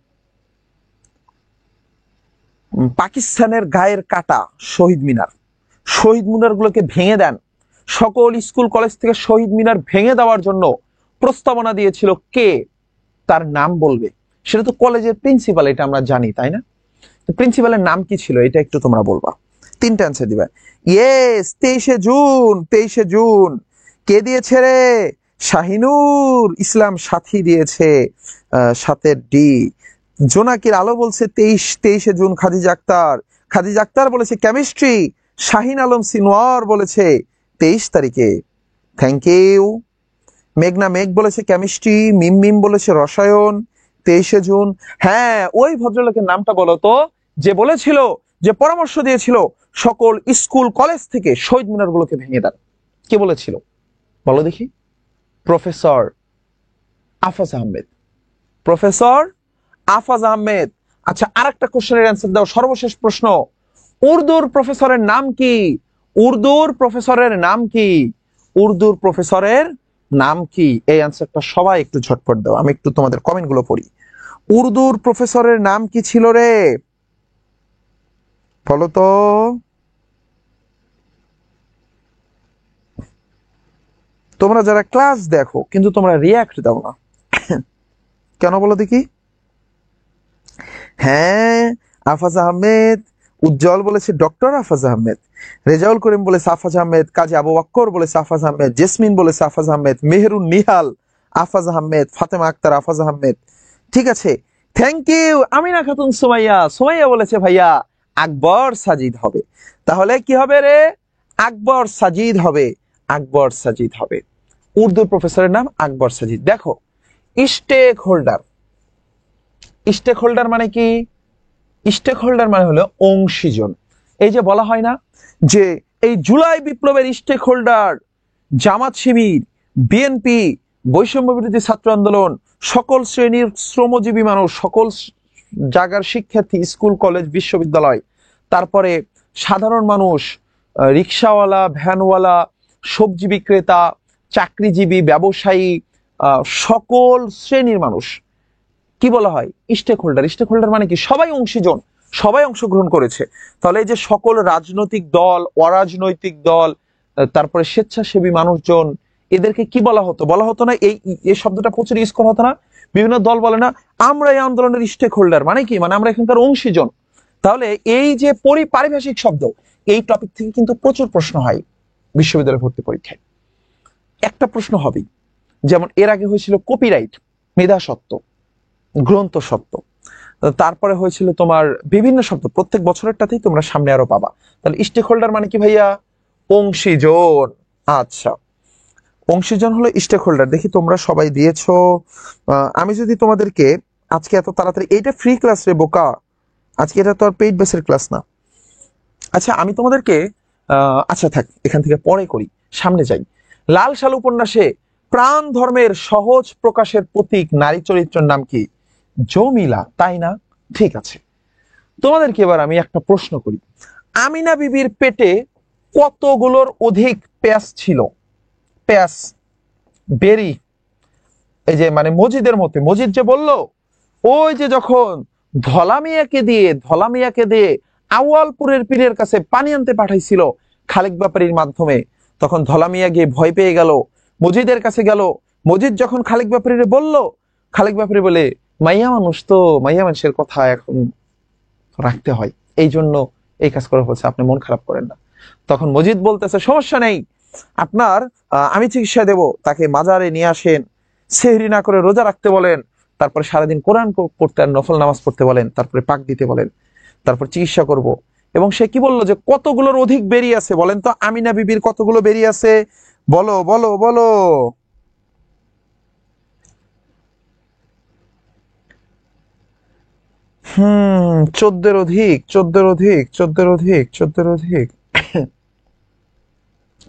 পাকিস্তানের গায়ের কাটা শহীদ মিনার, শহীদ মিনার গুলোকে ভেঙে দেন। সকল স্কুল কলেজ থেকে শহীদ মিনার ভেঙে দেওয়ার জন্য প্রস্তাবনা দিয়েছিল কে, তার নাম বলবে। সেটা তো কলেজের প্রিন্সিপাল, এটা আমরা জানি, তাই না? প্রিন্সিপালের নাম কি ছিল এটা একটু তোমরা বলবা। তিনটা অ্যান্সার দিবে। ইয়েস, 23শে জুন, 23শে জুন। কে দিয়েছে রে? শাহিনুর ইসলাম সাথী দিয়েছে, 7 ডি। জোনাকির আলো বলছে 23শে জুন খাদিজা আক্তার। খাদিজা আক্তার বলেছে কেমিস্ট্রি। শাহিন আলম সিনোয়ার বলেছে 23 তারিখে। Thank you. মেঘনা মেঘ বলেছে কেমিস্ট্রি, মিম মিম বলেছে রসায়ন, 23শে জুন। হ্যাঁ, ওই ভদ্রলোকের নামটা বলো তো, যে বলেছিল, যে পরামর্শ দিয়েছিল সকল স্কুল কলেজ থেকে শহীদ মিনার গুলোকে ভেঙে দেন। কে বলেছিল বলো দেখি? প্রফেসর আফাজ আহমেদ। প্রফেসর আফাজ আহমেদ। আচ্ছা, আরেকটা কোশ্চেনের অ্যান্সার দাও, সর্বশেষ প্রশ্ন। উর্দুর প্রফেসরের নাম কি? উর্দুর প্রফেসরের নাম কি? উর্দুর প্রফেসরের নাম কি? এই অ্যান্সারটা সবাই একটু ঝটপট দাও, আমি একটু তোমাদের কমেন্ট গুলো পড়ি। উর্দুর প্রফেসরের নাম কি ছিল রে? বলো তো। তোমরা যারা ক্লাস দেখো কিন্তু তোমরা রিয়াক্ট দাও না কেন বলো দেখি? হ্যাঁ, আফাজ আহমেদ। উজ্জ্বল বলেছে ডক্টর আফাজ আহমেদ। রেজাউল করিম বলেছে আফাজ আহমেদ। কাজী আবু বক্কর বলেছে আফাজ আহমেদ। জেসমিন বলেছে আফাজ আহমেদ। মেহেরুন নিহাল আফাজ আহমেদ। ফাতেমা আক্তার আফাজ আহমেদ। ঠিক আছে, থ্যাংক ইউ। আমিনা খাতুন সুমাইয়া, সুমাইয়া বলেছে ভাইয়া আকবর সাজিদ হবে। তাহলে কি হবে রে? আকবর সাজিদ হবে, আকবর সাজিদ হবে। উর্দু প্রফেসরের নাম আকবর সাজিদ। দেখো, স্টেক হোল্ডার, স্টেক হোল্ডার মানে কি? স্টেক হোল্ডার মানে হলো অংশীজন। এই যে বলা হয় না যে এই জুলাই বিপ্লবের stake holder Jamaat Shibir, BNP, বৈষম্য বিরোধী ছাত্র আন্দোলন, সকল শ্রেণীর শ্রমজীবী মানুষ, সকল জায়গার শিক্ষার্থী, স্কুল কলেজ বিশ্ববিদ্যালয়, তারপরে সাধারণ মানুষ, রিক্সাওয়ালা, ভ্যানওয়ালা, সবজি বিক্রেতা, চাকরিজীবী, ব্যবসায়ী, সকল শ্রেণীর মানুষ কি বলা হয়? Stake holder. স্টেক হোল্ডার মানে কি? সবাই অংশীজন, সবাই অংশগ্রহণ করেছে। তাহলে এই যে সকল রাজনৈতিক দল, অরাজনৈতিক দল, তারপরে স্বেচ্ছাসেবী মানুষজন, এদেরকে কি বলা হতো? বলা হতো না, এই শব্দটা প্রচুর ইউজ করা হতো না? বিভিন্ন দল বলে না আমরা এই আন্দোলনের স্টেক হোল্ডার, মানে কি? মানে আমরা এখানকার অংশীজন। তাহলে এই যে পারিভাষিক শব্দ, এই টপিক থেকে কিন্তু প্রচুর প্রশ্ন হয় বিশ্ববিদ্যালয় ভর্তি পরীক্ষায়। একটা প্রশ্ন হবেই, যেমন এর আগে হয়েছিল কপিরাইট, মেধা সত্ত্ব, গ্রন্থ সত্ত্ব, তারপরে হয়েছিল তোমার বিভিন্ন শব্দ, প্রত্যেক বছরেরটাতেই তোমরা সামনে আরো পাবা। তাহলে স্টেক হোল্ডার মানে কি ভাইয়া? অংশীজন। আচ্ছা, অংশীজন হলো স্টেক হোল্ডার। দেখি তোমরা সবাই দিয়েছো। আমি যদি তোমাদেরকে আজকে এত তাড়াতাড়ি, এইটা ফ্রি ক্লাস রে বোকা, আজকে এটা তো আর পেইড বেসের ক্লাস না। আচ্ছা, আমি তোমাদেরকে আচ্ছা থাক, এখান থেকে পরে করি, সামনে যাই। লাল সাল উপন্যাসে প্রাণ ধর্মের সহজ প্রকাশের প্রতীক নারী চরিত্রের নাম কি? জমিলা, তাই না? ঠিক আছে, তোমাদেরকে এবার আমি একটা প্রশ্ন করি। আমিনা বিবির পেটে কতগুলোর অধিক প্যাঁচ ছিল? প্যাঁচ, বেরি। এই যে মানে মজিদের মতে, মজিদ যে বলল, ওই যে যখন ধলামিয়াকে দিয়ে আউয়ালপুরের পীরের কাছে পানি আনতে পাঠাইছিল খালেক ব্যাপারীর মাধ্যমে, তখন ধলামিয়া গিয়ে ভয় পেয়ে গেল, মজিদের কাছে গেল। মজিদ যখন খালেক ব্যাপারীরে বলল, খালেক ব্যাপারী বলে মাইয়া মানুষ তো, মাইয়া মানুষের কথা এখন রাখতে হয়, এই জন্য এই কাজ করা হচ্ছে, আপনি মন খারাপ করেন না। তখন মজিদ বলতেছে সমস্যা নেই, আপনার আমি চিকিৎসা দেব, তাকে মাজারে নিয়ে আসেন, সেহরি না করে রোজা রাখতে বলেন, তারপরে সারাদিন কোরআন পড়তে আর নফল নামাজ পড়তে বলেন, তারপরে পাক দিতে বলেন, তারপর চিকিৎসা করব। এবং সে কি বললো যে কতগুলোর অধিক বেরিয়ে আছে বলেন তো? আমিনা বিবির কতগুলো বেরিয়ে আছে? বলো বলো বলো। হুম, 14-এর অধিক, 14-এর অধিক, 14-এর অধিক, 14-এর অধিক।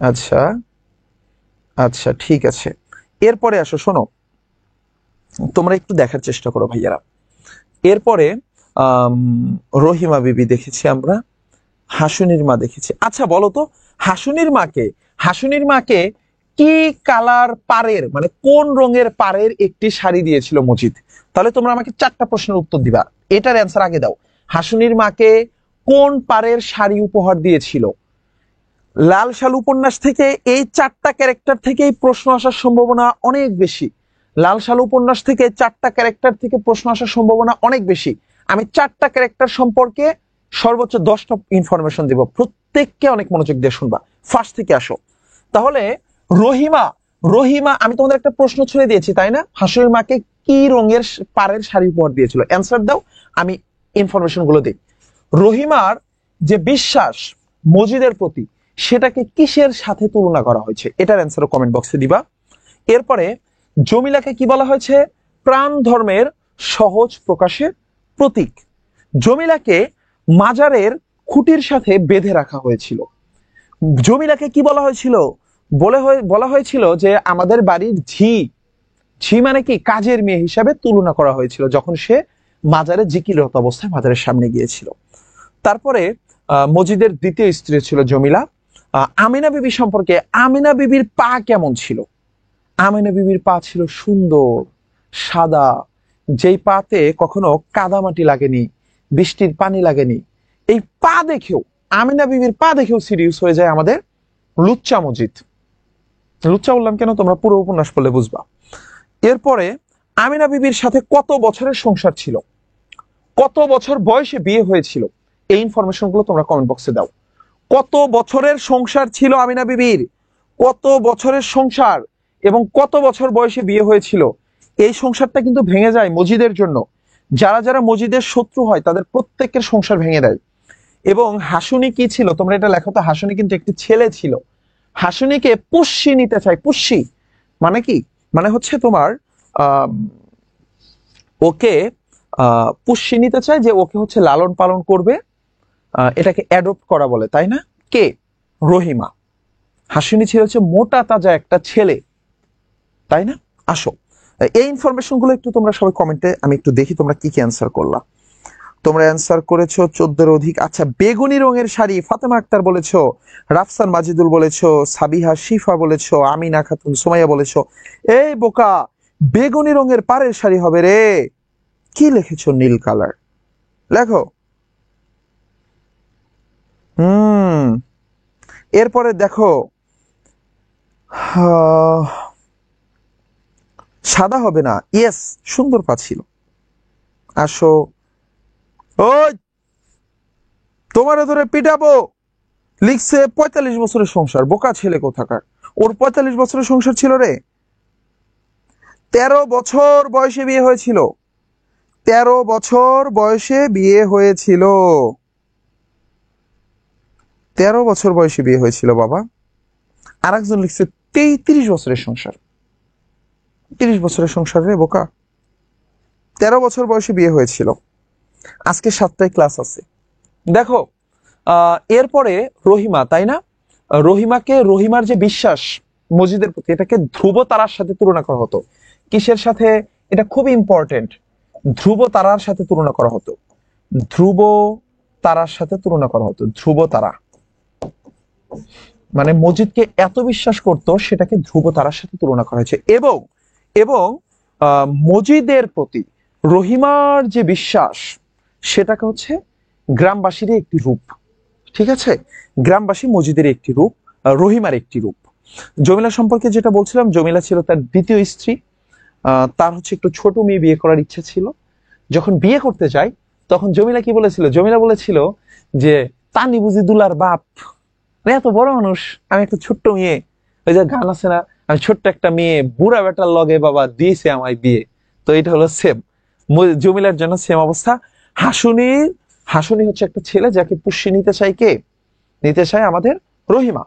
আচ্ছা আচ্ছা, ঠিক আছে। এরপরে আসো, শোনো, তোমরা একটু দেখার চেষ্টা করো ভাইয়ারা। এরপরে রহিমা বিবি দেখেছি আমরা, হাসুনির মা দেখেছি। আচ্ছা বলো তো, হাসুনির মাকে কি কালার পাড়ের, মানে কোন রঙের পাড়ের একটি শাড়ি দিয়েছিল মজিদ? তাহলে তোমরা আমাকে 4টা প্রশ্নের উত্তর দিবা, এটার অ্যান্সার আগে দাও। হাসুনির মাকে কোন পাড়ের শাড়ি উপহার দিয়েছিল? লাল সাল উপন্যাস থেকে এই 4টা ক্যারেক্টার থেকেই প্রশ্ন আসার সম্ভাবনা অনেক বেশি। লাল সাল উপন্যাস থেকে 4টা ক্যারেক্টার থেকে প্রশ্ন আসার সম্ভাবনা অনেক বেশি। আমি 4টা ক্যারেক্টার সম্পর্কে সর্বোচ্চ 10টা ইনফরমেশন দিব, প্রত্যেককে অনেক মনোযোগ দিয়ে শুনবা। ফার্স্ট থেকে আসো। তাহলে রহিমা, আমি তোমাদের একটা প্রশ্ন ছুড়ে দিয়েছি তাই না? হাসুনির মাকে কি রঙের পাড়ের শাড়ি উপহার দিয়েছিল? অ্যান্সার দাও, আমি ইনফরমেশন গুলো দিই। রহিমার যে বিশ্বাস মজিদের প্রতি, সেটাকে কিসের সাথে তুলনা করা হয়েছে? এটার অ্যান্সার কমেন্ট বক্সে দিবা। এরপরে জমিলাকে কি বলা হয়েছে? প্রাণ ধর্মের সহজ প্রকাশের প্রতীক। জমিলাকে মাজারের খুঁটির সাথে বেঁধে রাখা হয়েছিল। জমিলাকে কি বলা হয়েছিল? বলা হয়েছিল যে আমাদের বাড়ির ঝি, মানে কি কাজের মেয়ে হিসাবে তুলনা করা হয়েছিল যখন সে মাজারে জিকিররত অবস্থায় মাজারের সামনে গিয়েছিল। তারপরে মজিদের দ্বিতীয় স্ত্রী ছিল জমিলা। আমিনা বিবি সম্পর্কে, আমিনা বিবির পা কেমন ছিল? আমিনা বিবির পা ছিল সুন্দর সাদা, যেই পাতে কখনো কাদামাটি লাগেনি, বৃষ্টির পানি লাগেনি। এই পা দেখেও, আমিনা বিবির পা দেখেও সিরিয়াস হয়ে যায় আমাদের লুচ্চা মজিদ। লুচ্চা বললাম কেন, তোমরা পুরো উপন্যাস পড়লে বুঝবা। এরপরে আমিনা বিবির সাথে কত বছরের সংসার ছিল, কত বছর বয়সে বিয়ে হয়েছিল, এই ইনফরমেশন গুলো তোমরা কমেন্ট বক্সে দাও। কত বছরের সংসার ছিল আমিনা বিবির, কত বছরের সংসার এবং কত বছর বয়সে বিয়ে হয়েছিল? এই সংসারটা কিন্তু ভেঙে যায় মজিদের জন্য। যারা যারা মজিদের শত্রু হয় তাদের প্রত্যেকের সংসার ভেঙে দেয়। এবং হাসুনি কি ছিল তোমরা এটা লেখো তো। হাসুনি কিন্তু একটি ছেলে ছিল। হাসুনিকে পুষ্যি নিতে চায়। পুষ্যি মানে কি? মানে হচ্ছে তোমার ওকে পুষ্যি নিতে চায়, যে ওকে হচ্ছে লালন পালন করবে, এটাকে অ্যাডপ্ট করা বলে তাই না? কে? রহিমা। হাসিনী ছিল হচ্ছে মোটা তাজা একটা ছেলে, তাই না? আসো, এই ইনফরমেশন গুলো একটু তোমরা সবাই কমেন্টে আমি একটু দেখি তোমরা কি কি অ্যান্সার করলা। তোমরা অ্যান্সার করেছো 14-এর অধিক। আচ্ছা, বেগুনি রঙের শাড়ি ফাতেমা আক্তার বলেছো, রাফসান মাজিদুল বলেছো, সাবিহা শিফা বলেছো, আমিনা খাতুন সুমাইয়া বলেছো। এই বোকা, বেগুনি রঙের পাড়ের শাড়ি হবে রে। কি লিখেছো? নীল কালার লেখো। এরপরে দেখো, সাদা হবে না। ইয়েস, সুন্দর পাচ্ছিল। আসো, ওই তোমারে ধরে পিটাবো। লিখছে 45 বছরের সংসার। বোকা ছেলে কোথাকার, ওর 45 বছরের সংসার ছিল রে। 13 বছর বয়সে বিয়ে হয়েছিল। 13 বছর বয়সে বিয়ে হয়েছিল। 13 বছর বয়সে বিয়ে হয়েছিল বাবা। আর একজন লিখছে 33 বছরের সংসার। 30 বছরের সংসার রে বোকা। 13 বছর বয়সে বিয়ে হয়েছিল। আজকে 7টায় ক্লাস আছে। দেখো, এরপরে রহিমা, তাই না? রহিমার যে বিশ্বাস মজিদের প্রতি, এটাকে ধ্রুব তারার সাথে তুলনা করা হতো। কিসের সাথে? এটা খুব ইম্পর্টেন্ট। ধ্রুব তারার সাথে তুলনা করা হতো। ধ্রুব তারার সাথে তুলনা করা হতো। ধ্রুব তারা মানে মজিদকে এত বিশ্বাস করত, সেটাকে ধ্রুব তারার সাথে তুলনা করা হয়েছে। এবং এবং মজিদের প্রতি রহিমার যে বিশ্বাস, সেটাকে হচ্ছে গ্রামবাসীর একটি রূপ। ঠিক আছে, গ্রামবাসী মজিদের একটি রূপ, রহিমার একটি রূপ। জমিলা সম্পর্কে যেটা বলছিলাম, জমিলা ছিল তার দ্বিতীয় স্ত্রী। তার হচ্ছে একটু ছোট মেয়ে বিয়ে করার ইচ্ছা ছিল। যখন বিয়ে করতে যায় তখন জমিলা কি বলেছিল? জমিলা বলেছিল যে তানি বুঝি দুলার বাপ, এত বড় মানুষ, আমি একটা ছোট্ট মেয়ে। ওই যে গান আছে না, আমি ছোট্ট একটা মেয়ে, বুড়া বেটার লগে বাবা দিয়েছে আমায় বিয়ে। তো এটা হলো সেম, জমিলার জন্য সেম অবস্থা। হাসুনি হচ্ছে একটা ছেলে যাকে পুষ্যি নিতে চায়। কে নিতে চায়? আমাদের রহিমা।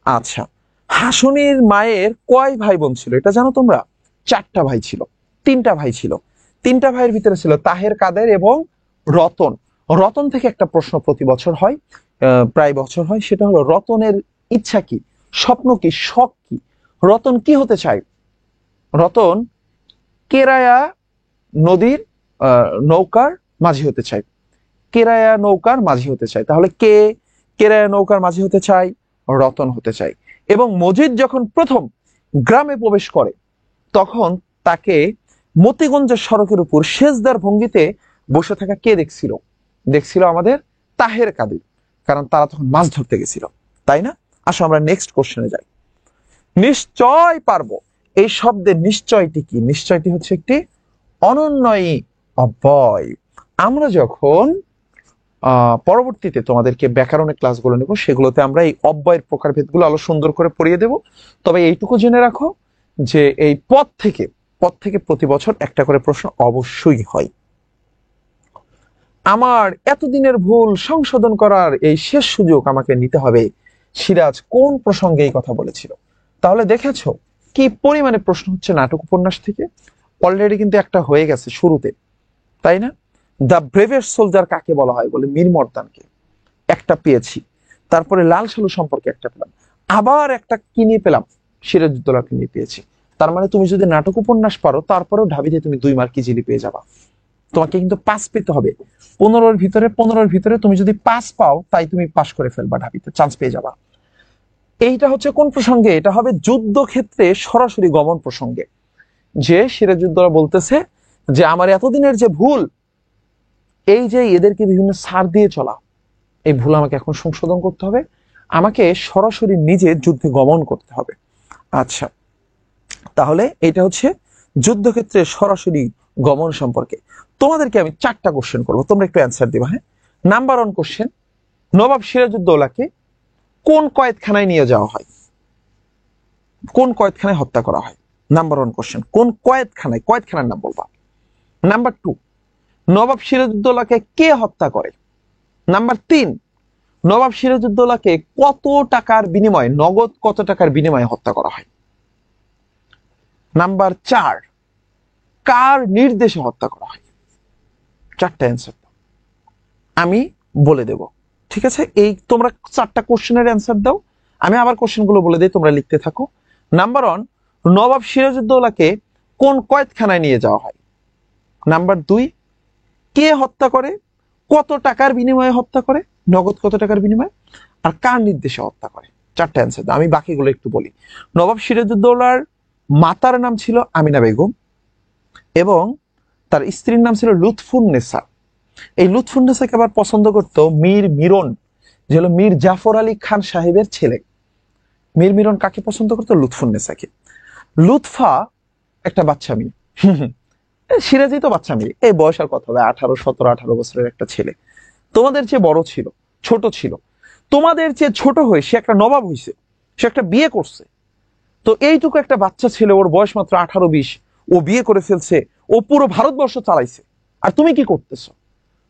আচ্ছা, হাসুনির মায়ের কয় ভাই বোন ছিল এটা জানো তোমরা? 4টা ভাই ছিল। 3টা ভাই ছিল। 3টা ভাইয়ের ভিতরে ছিল তাহের, কাদের এবং রতন। রতন থেকে একটা প্রশ্ন প্রতি বছর হয়, প্রায় বছর হয়। সেটা হলো রতনের ইচ্ছা কি, স্বপ্ন কি, শখ কি? রতন কি হতে চায়? রতন কেরায়া নদীর নৌকার মাঝি হতে চায়। কেরায়া নৌকার মাঝি হতে চায়। তাহলে কে কেরায়া নৌকার মাঝি হতে চাই, রতন হতে চাই। এবং মজিদ যখন প্রথম গ্রামে প্রবেশ করে তখন তাকে মতিগঞ্জের সড়কের উপর সেজদার ভঙ্গিতে বসে থাকা কে দেখছিল? দেখছিল আমাদের তাহের কাদির, কারণ তারা তখন মাছ ধরতে গেছিল, তাই না? আসো আমরা নেক্সট কোশ্চেনে যাই। নিশ্চয় পারবো, এই শব্দের নিশ্চয়টি কি? নিশ্চয়টি হচ্ছে একটি অনন্যয়ী অব্যয়। আমরা যখন পরবর্তীতে তোমাদেরকে ব্যাকরণের ক্লাসগুলো নেব, সেগুলোতে আমরা এই অব্যয়ের প্রকারভেদগুলো আরো সুন্দর করে পড়িয়ে দেব। তবে এইটুকু জেনে রাখো যে এই পদ থেকে প্রতি বছর একটা করে প্রশ্ন অবশ্যই হয়। আমার এতদিনের ভুল সংশোধন করার এই শেষ সুযোগ আমাকে নিতে হবে। সিরাজ কোন প্রসঙ্গে এই কথা বলেছিল? তাহলে দেখেছো কি পরিমাণে প্রশ্ন হচ্ছে নাটক উপন্যাস থেকে? অলরেডি কিন্তু একটা হয়ে গেছে শুরুতে, তাই না? দ্য ব্রেভেস্ট সোলজার কাকে বলা হয়? বলে মীর মর্দানকে, একটা পেয়েছি। তারপরে লাল সালু সম্পর্কে একটা পেলাম, আবার একটা কি নিয়ে পেলাম? সিরাজউদ্দৌলাকে নিয়ে পেয়েছি। তার মানে তুমি যদি নাটক উপন্যাস পারো তারপরেও ঢাবিতে তুমি 2 মার্ক ইজিলি পেয়ে যাবা। তোমাকে কিন্তু পাস পেতে হবে 15-র ভিতরে তুমি যদি পাস পাও তাই তুমি পাস করে ফেলবা, ঢাবিতে চান্স পেয়ে যাবা। এইটা হচ্ছে কোন প্রসঙ্গে? এটা হবে যুদ্ধক্ষেত্রে সরাসরি গমন প্রসঙ্গে, যে সিরাজউদ্দৌলা বলতেছে যে আমার এতদিনের যে ভুল, এই যে এদেরকে বিভিন্ন ছাড় দিয়ে চলা, এই ভুল আমাকে এখন সংশোধন করতে হবে, আমাকে সরাসরি নিজে যুদ্ধে গমন করতে হবে। আচ্ছা, তাহলে এটা হচ্ছে যুদ্ধক্ষেত্রে সরাসরি গমন সম্পর্কে। তোমাদেরকে আমি 4টা কোশ্চেন করবো, তোমরা একটু অ্যান্সার দিবা। হ্যাঁ, নাম্বার 1 কোশ্চেন, নবাব সিরাজউদ্দৌলাকে কোন কয়েদখানায় নিয়ে যাওয়া হয়? কোন কয়েদখানায় হত্যা করা হয়? নাম্বার 1 কোশ্চেন, কোন কয়েদখানায়? কয়েদখানার নাম বলবা। নাম্বার 2, নবাব সিরাজউদ্দৌলাকে কে হত্যা করে? নাম্বার 3, নবাব সিরাজউদ্দৌলাকে কত টাকার বিনিময়ে, নগদ কত টাকার বিনিময়ে হত্যা করা হয়? নাম্বার 4, কার নির্দেশে হত্যা করা হয়? 4টা অ্যান্সার আমি বলে দেব, ঠিক আছে? এই তোমরা 4টা কোশ্চেনের অ্যান্সার দাও, আমি আবার কোশ্চেনগুলো বলে দিই, তোমরা লিখতে থাকো। নাম্বার 1, নবাব সিরাজউদ্দৌলাকে কোন কয়েদখানায় নিয়ে যাওয়া হয়? নাম্বার 2, কে হত্যা করে, কত টাকার বিনিময়ে হত্যা করে, নগদ কত টাকার বিনিময়ে, আর কার নির্দেশে হত্যা করে? 4টা অ্যান্সার দাও, আমি বাকিগুলো একটু বলি। নবাব সিরাজউদ্দৌলার মাতার নাম ছিল আমিনা বেগম এবং তার স্ত্রীর নাম ছিল লুৎফুন্নেসা। এই লুৎফুন্নেসাকে আবার পছন্দ করতো মীর মিরন, যে হলো মীর জাফর আলী খান সাহেবের ছেলে। মীর মিরন কাকে পছন্দ করতো? লুৎফুন্নেসাকে। লুৎফা একটা বাচ্চা মেয়ে, সিরাজি তো বাচ্চা মেয়ে, এই বয়স আর কত হবে, 17-18 বছরের একটা ছেলে। তোমাদের চেয়ে বড় ছিল, ছোট ছিল, তোমাদের চেয়ে ছোট হয়ে সে একটা নবাব হয়েছে, সে একটা বিয়ে করছে। তো এইটুকু একটা বাচ্চা ছেলে, ওর বয়স মাত্র 18-20, ও বিয়ে করে ফেলছে, ও পুরো ভারতবর্ষ চালাইছে। আর তুমি কি করতেছো?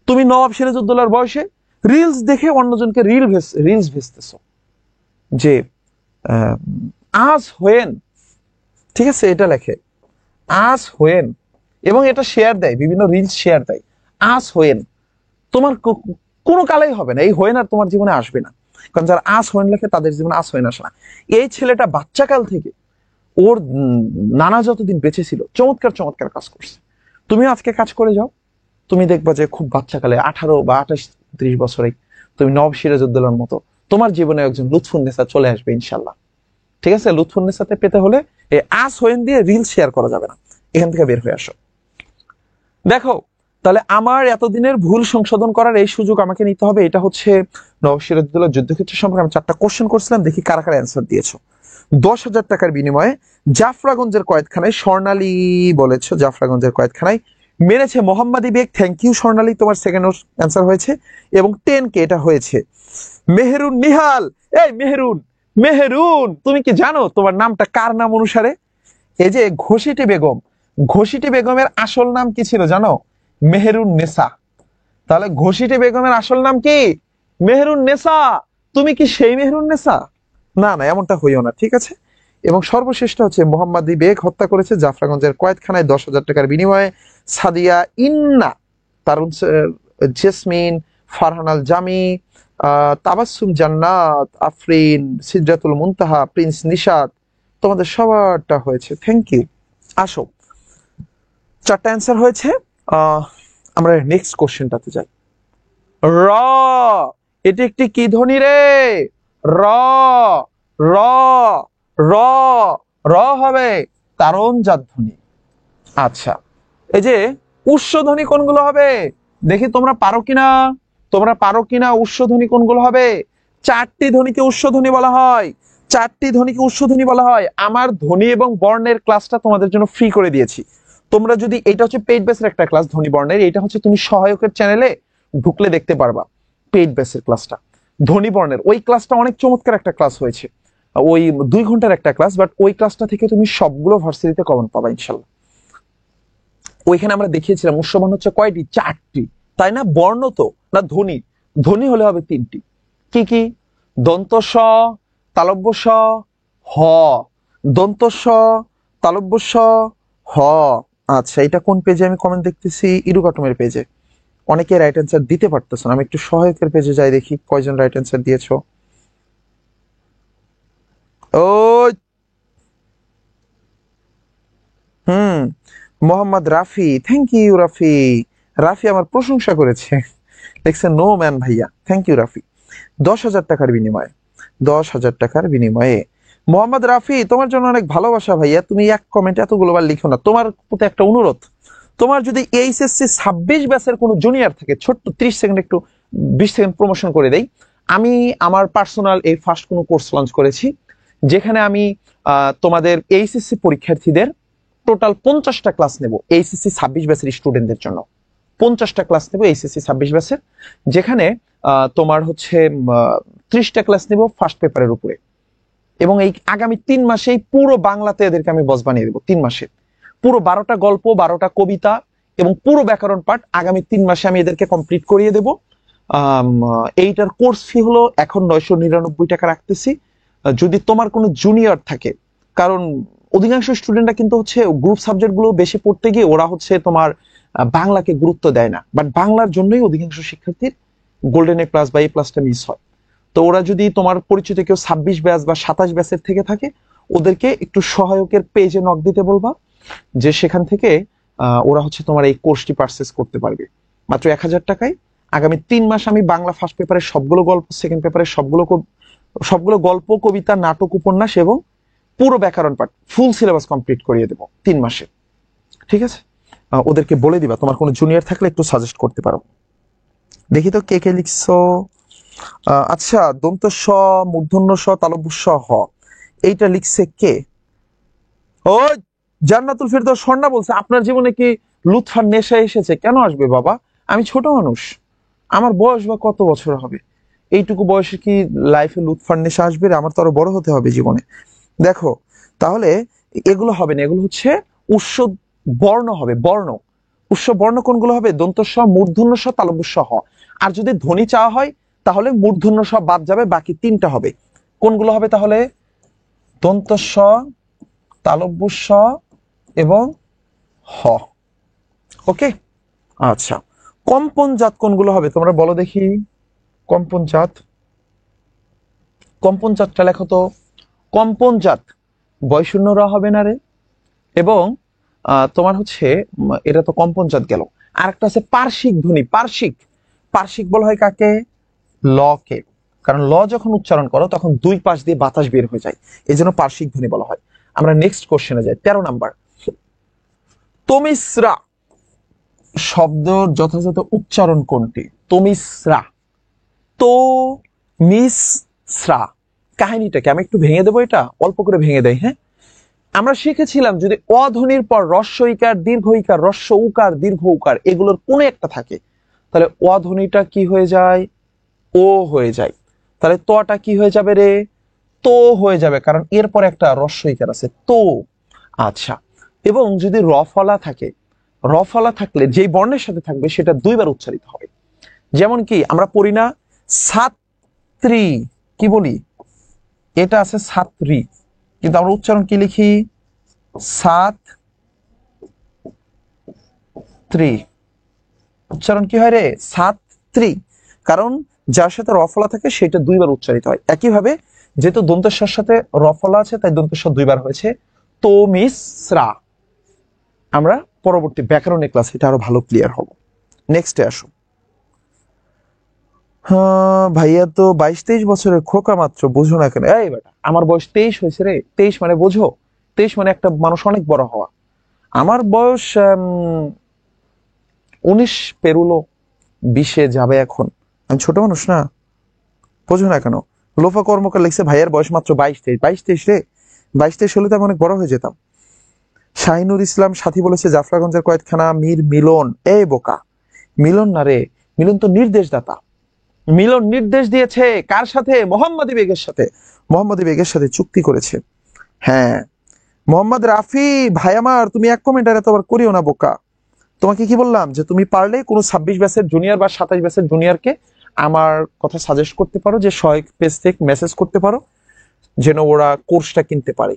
তুমি নবাব সিরাজউদ্দৌলার বয়সে রিলস দেখে অন্যজনকে রিলস ভেস্তেছো যে আজ হোয়েন, ঠিক আছে, এটা লেখে আজ হোয়েন, এবং এটা শেয়ার দেয়, বিভিন্ন রিলস শেয়ার দেয়। আজ হোয়েন তোমার কোনো কালেই হবে না, এই হোয়েন আর তোমার জীবনে আসবে না, কারণ যারা আজ হোয়েন লেখে তাদের জীবনে আজ হোয়েন আসে না। এই ছেলেটা বাচ্চাকাল থেকে ওর নানা যতদিন বেঁচে ছিল চমৎকার চমৎকার কাজ করছে। তুমি আজকে কাজ করে যাও, তুমি দেখবা যে খুব বাচ্চাকালে 18 বা 28-30 বছরে তুমি নবাব সিরাজউদ্দৌলার মতো তোমার জীবনে একজন লুৎফুন্নেসা চলে আসবে ইনশাল্লাহ। ঠিক আছে, লুৎফুন্নেসাতে পেতে হলে এই আস হোয়েন দিয়ে রিল শেয়ার করা যাবে না, এখান থেকে বের হয়ে আসো। দেখো, তাহলে আমার এতদিনের ভুল সংশোধন করার এই সুযোগ আমাকে নিতে হবে। এটা হচ্ছে নবাব সিরাজউদ্দৌলা যুদ্ধক্ষেত্র সম্পর্কে আমি 4টা কোশ্চেন করছিলাম, দেখি কারা কারা অ্যান্সার দিয়েছো। 10,000 টাকার বিনিময়ে জাফরাগঞ্জের কয়েদখানায়, স্বর্ণালী বলেছো জাফরাগঞ্জের কয়েদখানায় মেরেছে মোহাম্মদী বেগ। থ্যাংক ইউ স্বর্ণালী, তোমার সেকেন্ড অ্যান্সার হয়েছে। এবং 10K এটা হয়েছে মেহেরুন নিহাল। এই মেহেরুন, মেহেরুন তুমি কি জানো তোমার নামটা কার নাম অনুসারে? এই যে ঘসিটি বেগম, ঘসিটি বেগমের আসল নাম কি ছিল জানো? মেহেরুন নেসা। তাহলে ঘসিটি বেগমের আসল নাম কি? মেহেরুন নেসা। তুমি কি সেই মেহেরুন নেসা? না না, এমনটা হইও না, ঠিক আছে? এবং সর্বশেষটা হচ্ছে মোহাম্মদী বেগ হত্যা করেছে জাফরাগঞ্জের কয়েদখানায় 10,000 টাকার বিনিময়ে সাদিয়া ইন্না, তারুন জেসমিন, ফারহান আল জামি, তাবাসসুম জান্নাত, আফরিন, সিদরাতুল মুনতাহা, প্রিন্স নিশাত, তোমাদের সবারটা হয়েছে। Thank you. আসো, 4টা অ্যান্সার হয়েছে। আমরা নেক্সট কোশ্চেনটাতে যাই। র, এটি একটি কি ধ্বনি রে? র। র। র। র হবে তারণজাত ধ্বনি। আচ্ছা, এই যে উষ্ণ ধ্বনি কোনগুলো হবে দেখি তোমরা পারো কিনা, তোমরা পারো কিনা? উষ্ণ ধ্বনি কোনগুলো হবে? চারটি ধ্বনিকে উষ্ণ ধ্বনি বলা হয়, চারটি ধ্বনিকে উষ্ণ ধ্বনি বলা হয়। আমার ধ্বনি এবং বর্ণের ক্লাসটা তোমাদের জন্য ফ্রি করে দিয়েছি। তোমরা যদি, এটা হচ্ছে পেইড বেসের একটা ক্লাস ধ্বনি বর্ণের, এটা হচ্ছে তুমি সহায়কের চ্যানেলে ঢুকলে দেখতে পারবা পেইড বেসের ক্লাসটা। ধ্বনি বর্ণের ওই ক্লাসটা অনেক চমৎকার একটা ক্লাস হয়েছে, ওই 2 ঘন্টার একটা ক্লাস, বাট ওই ক্লাসটা থেকে তুমি সবগুলো ভার্সিটিতে কমন পাবা ইনশাল্লাহ। ওইখানে আমরা দেখিয়েছিলাম উৎস বর্ণ হচ্ছে কয়টি? চারটি, তাই না? বর্ণ তো না, ধ্বনি। ধ্বনি হলে হবে তিনটি। কি কি? দন্ত স, তালব্য স, হ। দন্ত স, তালব্য স, হ। আচ্ছা, এটা কোন পেজে আমি কমেন্ট দেখতেছি? ইডুকাটমের পেজে। অনেকে রাইট অ্যান্সার দিতে পারতেছ না, আমি একটু সহায়কের পেজে যাই দেখি কয়জন রাইট অ্যান্সার দিয়েছো। ও হুম, মোহাম্মদ রাফি, থ্যাংক ইউ রাফি। রাফি আমার প্রশংসা করেছে, দেখছেন? নো ম্যান ভাইয়া, থ্যাংক ইউ রাফি। 10,000 টাকার বিনিময়ে, 10,000 টাকার বিনিময়ে মোহাম্মদ রাফি, তোমার জন্য অনেক ভালোবাসা ভাইয়া। তুমি এক কমেন্ট এতগুলো বার লিখো না। তোমার প্রতি একটা অনুরোধ, তোমার যদি এইচএসসি 26 ব্যাচের কোনো জুনিয়র থাকে, ছোট্ট 30 সেকেন্ড, একটু 20 সেকেন্ড প্রমোশন করে দেই। আমি আমার পার্সোনাল এই ফার্স্ট কোনো কোর্স লঞ্চ করেছি, যেখানে আমি তোমাদের এইচএসসি পরীক্ষার্থীদের টোটাল 50টা ক্লাস নেব এইচএসসি 26 ব্যাচের স্টুডেন্টদের জন্য। 50টা ক্লাস নেব এইচএসসি 26 ব্যাচের, যেখানে তোমার হচ্ছে 30টা ক্লাস নেব ফার্স্ট পেপারের উপরে। এবং এই আগামী 3 মাসেই পুরো বাংলাতে এদেরকে আমি বস বানিয়ে দেবো। 3 মাসে পুরো 12টা গল্প, 12টা কবিতা এবং পুরো ব্যাকরণ পাঠ আগামী 3 মাসে আমি এদেরকে কমপ্লিট করিয়ে দেবো। এইটার কোর্স ফি হলো এখন 999 টাকা রাখতেছি। যদি তোমার কোনো জুনিয়র থাকে, কারণ অধিকাংশ স্টুডেন্টরা কিন্তু হচ্ছে গ্রুপ সাবজেক্ট গুলো বেশি পড়তে গিয়ে ওরা হচ্ছে তোমার বাংলাকে গুরুত্ব দেয় না, বাট বাংলার জন্যই অধিকাংশ শিক্ষার্থীর গোল্ডেন এ প্লাস বা এ প্লাসটা মিস হয়। তো ওরা যদি তোমার পরিচিত কেউ 26 ব্যাচ বা 27 ব্যাচের থেকে থাকে, ওদেরকে একটু সহায়কের পেজে নক দিতে বলবা, যে সেখান থেকে ওরা হচ্ছে তোমার এই কোর্সটি পারচেস করতে পারবে মাত্র 1,000 টাকায়। আগামী 3 মাস আমি বাংলা ফার্স্ট পেপারের সবগুলো গল্প, সেকেন্ড পেপারের সবগুলো গল্প, কবিতা, নাটক, উপন্যাস এবং পুরো ব্যাকরণ পাঠ ফুল সিলেবাস কমপ্লিট করিয়ে দেবো 3 মাসে। ঠিক আছে? ওদেরকে বলে দিবা, তোমার কোনো জুনিয়র থাকলে একটু সাজেস্ট করতে পারো। দেখি তো কে কে লিখছো। আচ্ছা, দন্ত স, মূর্ধন্য স, তালব্য স, হ, এইটা লিখছে কে? ও জান্নাতুল ফেরদৌস স্বর্ণা বলছে, আপনার জীবনে কি লুৎফার নেশা এসেছে? কেন আসবে বাবা, আমি ছোট মানুষ, আমার বয়স বা কত বছর হবে? এইটুকু বয়সে কি লাইফে লুৎফার নেশা আসবে রে? আমার তো আরো বড় হতে হবে জীবনে। দেখো, তাহলে এগুলো হবে না, এগুলো হচ্ছে উৎস বর্ণ হবে, বর্ণ। উৎস বর্ণ কোনগুলো হবে? দন্ত স, মূর্ধন্য স, তালব্য স, হ। আর যদি ধ্বনি চাওয়া হয় তাহলে মূর্ধন্য স বাদ যাবে, বাকি 3টা হবে। কোনগুলো হবে তাহলে? দন্ত স, তালব্য স এবং হ। ওকে, আচ্ছা। কম্পন জাত কোনগুলো হবে তোমরা বলো দেখি। কম্পন জাত, কম্পন জাতটা লেখো তো। কম্পন জাত বয়শূন্য র হবে না রে? এবং তোমার হচ্ছে এটা তো কম্পন জাত গেল। আর একটা আছে পার্শ্বিক ধ্বনি। পার্শ্বিক, পার্শ্বিক বলা হয় কাকে? ল কে। কারণ ল যখন উচ্চারণ করো তখন দুই পাশ দিয়ে বাতাস বের হয়ে যায়, এই জন্য পার্শ্বিক ধ্বনি বলা হয়। আমরা নেক্সট কোশ্চেনে যাই, 13 নাম্বার। তমিশ্রা শব্দের যথাযথ উচ্চারণ কোনটি? তমিশ্রা, তো মিশ্রা। কাহিনীটাকে আমি একটু ভেঙে দেবো, এটা অল্প করে ভেঙে দেয়। হ্যাঁ, আমরা শিখেছিলাম যদি অধ্বনির পর হ্রস্ব ইকার, দীর্ঘ ইকার, হ্রস্ব উকার, দীর্ঘ উকার এগুলোর কোনো একটা থাকে, তাহলে অধ্বনিটা কি হয়ে যায়? ও হয়ে যায়। তাহলে তটা কি হয়ে যাবে রে? তো হয়ে যাবে, কারণ এরপর একটা হ্রস্ব ইকার আছে, তো। আচ্ছা, এবং যদি রফলা থাকে, রফলা থাকলে যেই বর্ণের সাথে থাকবে সেটা 2বার উচ্চারিত হবে। যেমন কি আমরা পড়ি না ছাত্রী, কি বলি? এটা আছে ছাত্রী, কিন্তু আমরা উচ্চারণ কি লিখি? ছাত্রী। উচ্চারণ কি হয় রে? ছাত্রী। কারণ যার সাথে রফলা থাকে সেটা 2বার উচ্চারিত হয়। একইভাবে যেহেতু দন্তেশ্বর সাথে রফলা আছে তাই দন্তেশ্বর 2বার হয়েছে, তো মিশ্রা। আমরা পরবর্তী ব্যাকরণের ক্লাসে এটা আরো ভালো ক্লিয়ার হব। নেক্সটে আসো। হ্যাঁ ভাইয়া তো 22-23 বছরের খোকা মাত্র, বুঝো না কেন? এই বেটা, আমার বয়স 23 হয়েছে রে। 23 মানে বোঝো? 23 মানে একটা মানুষ অনেক বড় হওয়া। আমার বয়স 19 পেরুলো, 20-এ যাবে এখন। আমি ছোট মানুষ না, বোঝো না কেন? লোফা কর্মকার লিখছে ভাইয়ার বয়স মাত্র 22-23। 22-23 রে? 22-23 হলে তো আমি অনেক বড় হয়ে যেতাম। শাহিনুর ইসলাম সাথী বলেছে জাফরাগঞ্জের কয়েকখানা মীর মিলন। এই বোকা, মিলন না রে, মিলন তো নির্দেশদাতা। মিলন নির্দেশ দিয়েছে কার সাথে? মোহাম্মদী বেগের সাথে। মোহাম্মদী বেগের সাথে চুক্তি করেছে। হ্যাঁ, মোহাম্মদ রাফি ভাই আমার, তুমি এক কমেন্ট আর এতবার করিও না বোকা। তোমাকে কি বললাম যে তুমি পারলে কোনো 26 ব্যাচের জুনিয়র বা 27 ব্যাচের জুনিয়রকে আমার কথা সাজেস্ট করতে পারো, যে সহায়ক পেজ থেকে মেসেজ করতে পারো, যেন ওরা কোর্সটা কিনতে পারে।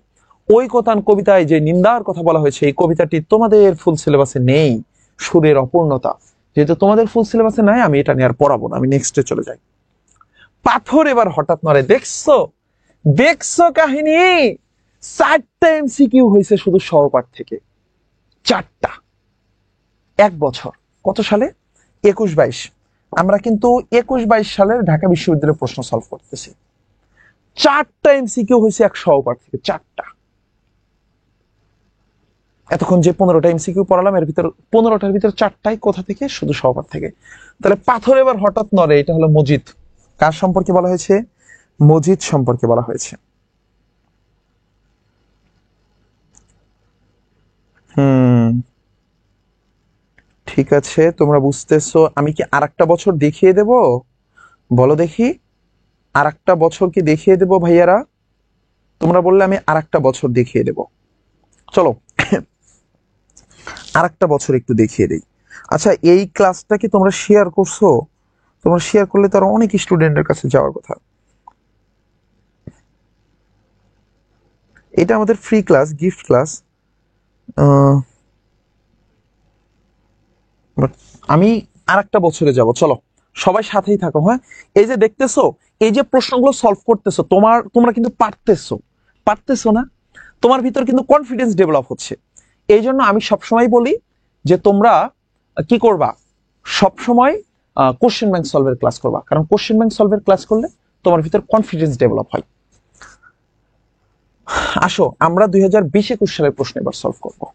ওই কথান কবিতায় যে নিন্দার কথা বলা হয়েছে, এই কবিতাটি তোমাদের ফুল সিলেবাসে নেই। সুরের অপূর্ণতা, যেহেতু তোমাদের ফুল সিলেবাসে নাই, আমি এটা নিয়ে আর পড়াবো না, আমি নেক্সটে চলে যাই। পাথর এবার হঠাৎ নড়ে, দেখছো? দেখছো কাহিনী? 4টা এমসিকিউ হয়েছে শুধু সহপাঠ থেকে। 4টা, 1 বছর। কত সালে? 21-22। আমরা কিন্তু 21-22 সালের ঢাকা বিশ্ববিদ্যালয়ের প্রশ্ন সলভ করতেছি। 4টা এমসিকিউ হয়েছে এক সহপাঠ থেকে, 4টা। এতক্ষণ যে 15টা এমসিকিউ পড়ালাম, এর ভিতর 15টার ভিতর 4টাই কোথা থেকে? শুধু সহপাঠ থেকে। তাহলে পাথর এবার হঠাৎ নড়ে, এটা হলো মজিদ। কার সম্পর্কে বলা হয়েছে? মজিদ সম্পর্কে বলা হয়েছে। হুম, ঠিক আছে, তোমরা বুঝতেছো। আমি কি আরেকটা বছর দেখিয়ে দেব? বলো দেখি, আরেকটা বছর কি দেখিয়ে দেব ভাইয়ারা? তোমরা বললে আমি আরেকটা বছর দেখিয়ে দেব। চলো আরেকটা বছর একটু দেখিয়ে দেই। আচ্ছা, এই ক্লাসটা কি তোমরা শেয়ার করছো? তোমরা শেয়ার করলে তো আরো অনেক স্টুডেন্টের কাছে যাওয়ার কথা। এটা আমাদের ফ্রি ক্লাস, গিফট ক্লাস। আমি আরেকটা বছরে যাব, চলো সবাই সাথেই থাকো। হ্যাঁ, এই যে দেখতেছো, এই যে প্রশ্নগুলো সলভ করতেছো, তোমরা কিন্তু পারতেছো। পারতেছো না? তোমার ভিতর কিন্তু কনফিডেন্স ডেভেলপ হচ্ছে। এই জন্য আমি সবসময় বলি যে তোমরা কি করবা, সবসময় কোশ্চেন ব্যাংক সলভের ক্লাস করবা, কারণ কোশ্চেন ব্যাংক সলভের ক্লাস করলে তোমার ভিতর কনফিডেন্স ডেভেলপ হয়। আসো আমরা 2020-21 সালের প্রশ্ন এবার সলভ করবো।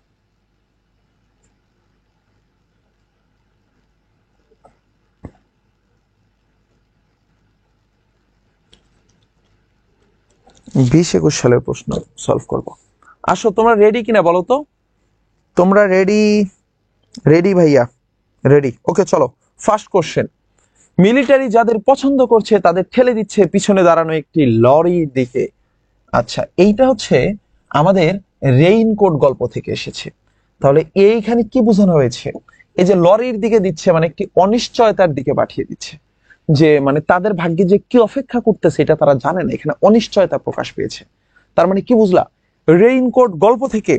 বিশ একুশ সালের প্রশ্ন সলভ করব। আসো, তোমরা রেডি কিনা বলো তো? তোমরা রেডি? রেডি ভাইয়া, রেডি। ওকে, চলো। ফার্স্ট কোশ্চেন, মিলিটারি যাদের পছন্দ করছে তাদের ঠেলে দিচ্ছে পিছনে দাঁড়ানো একটি লরির দিকে। আচ্ছা, এইটা হচ্ছে আমাদের রেইনকোট গল্প থেকে এসেছে। তাহলে এইখানে কি বোঝানো হয়েছে? এই যে লরির দিকে দিচ্ছে মানে একটি অনিশ্চয়তার দিকে পাঠিয়ে দিচ্ছে, যে মানে তাদের ভাগ্যে যে কি অপেক্ষা করতেছে এটা তারা জানে না। এখানে অনিশ্চয়তা প্রকাশ পেয়েছে। তার মানে কি বুঝলা? রেইনকোট গল্প থেকে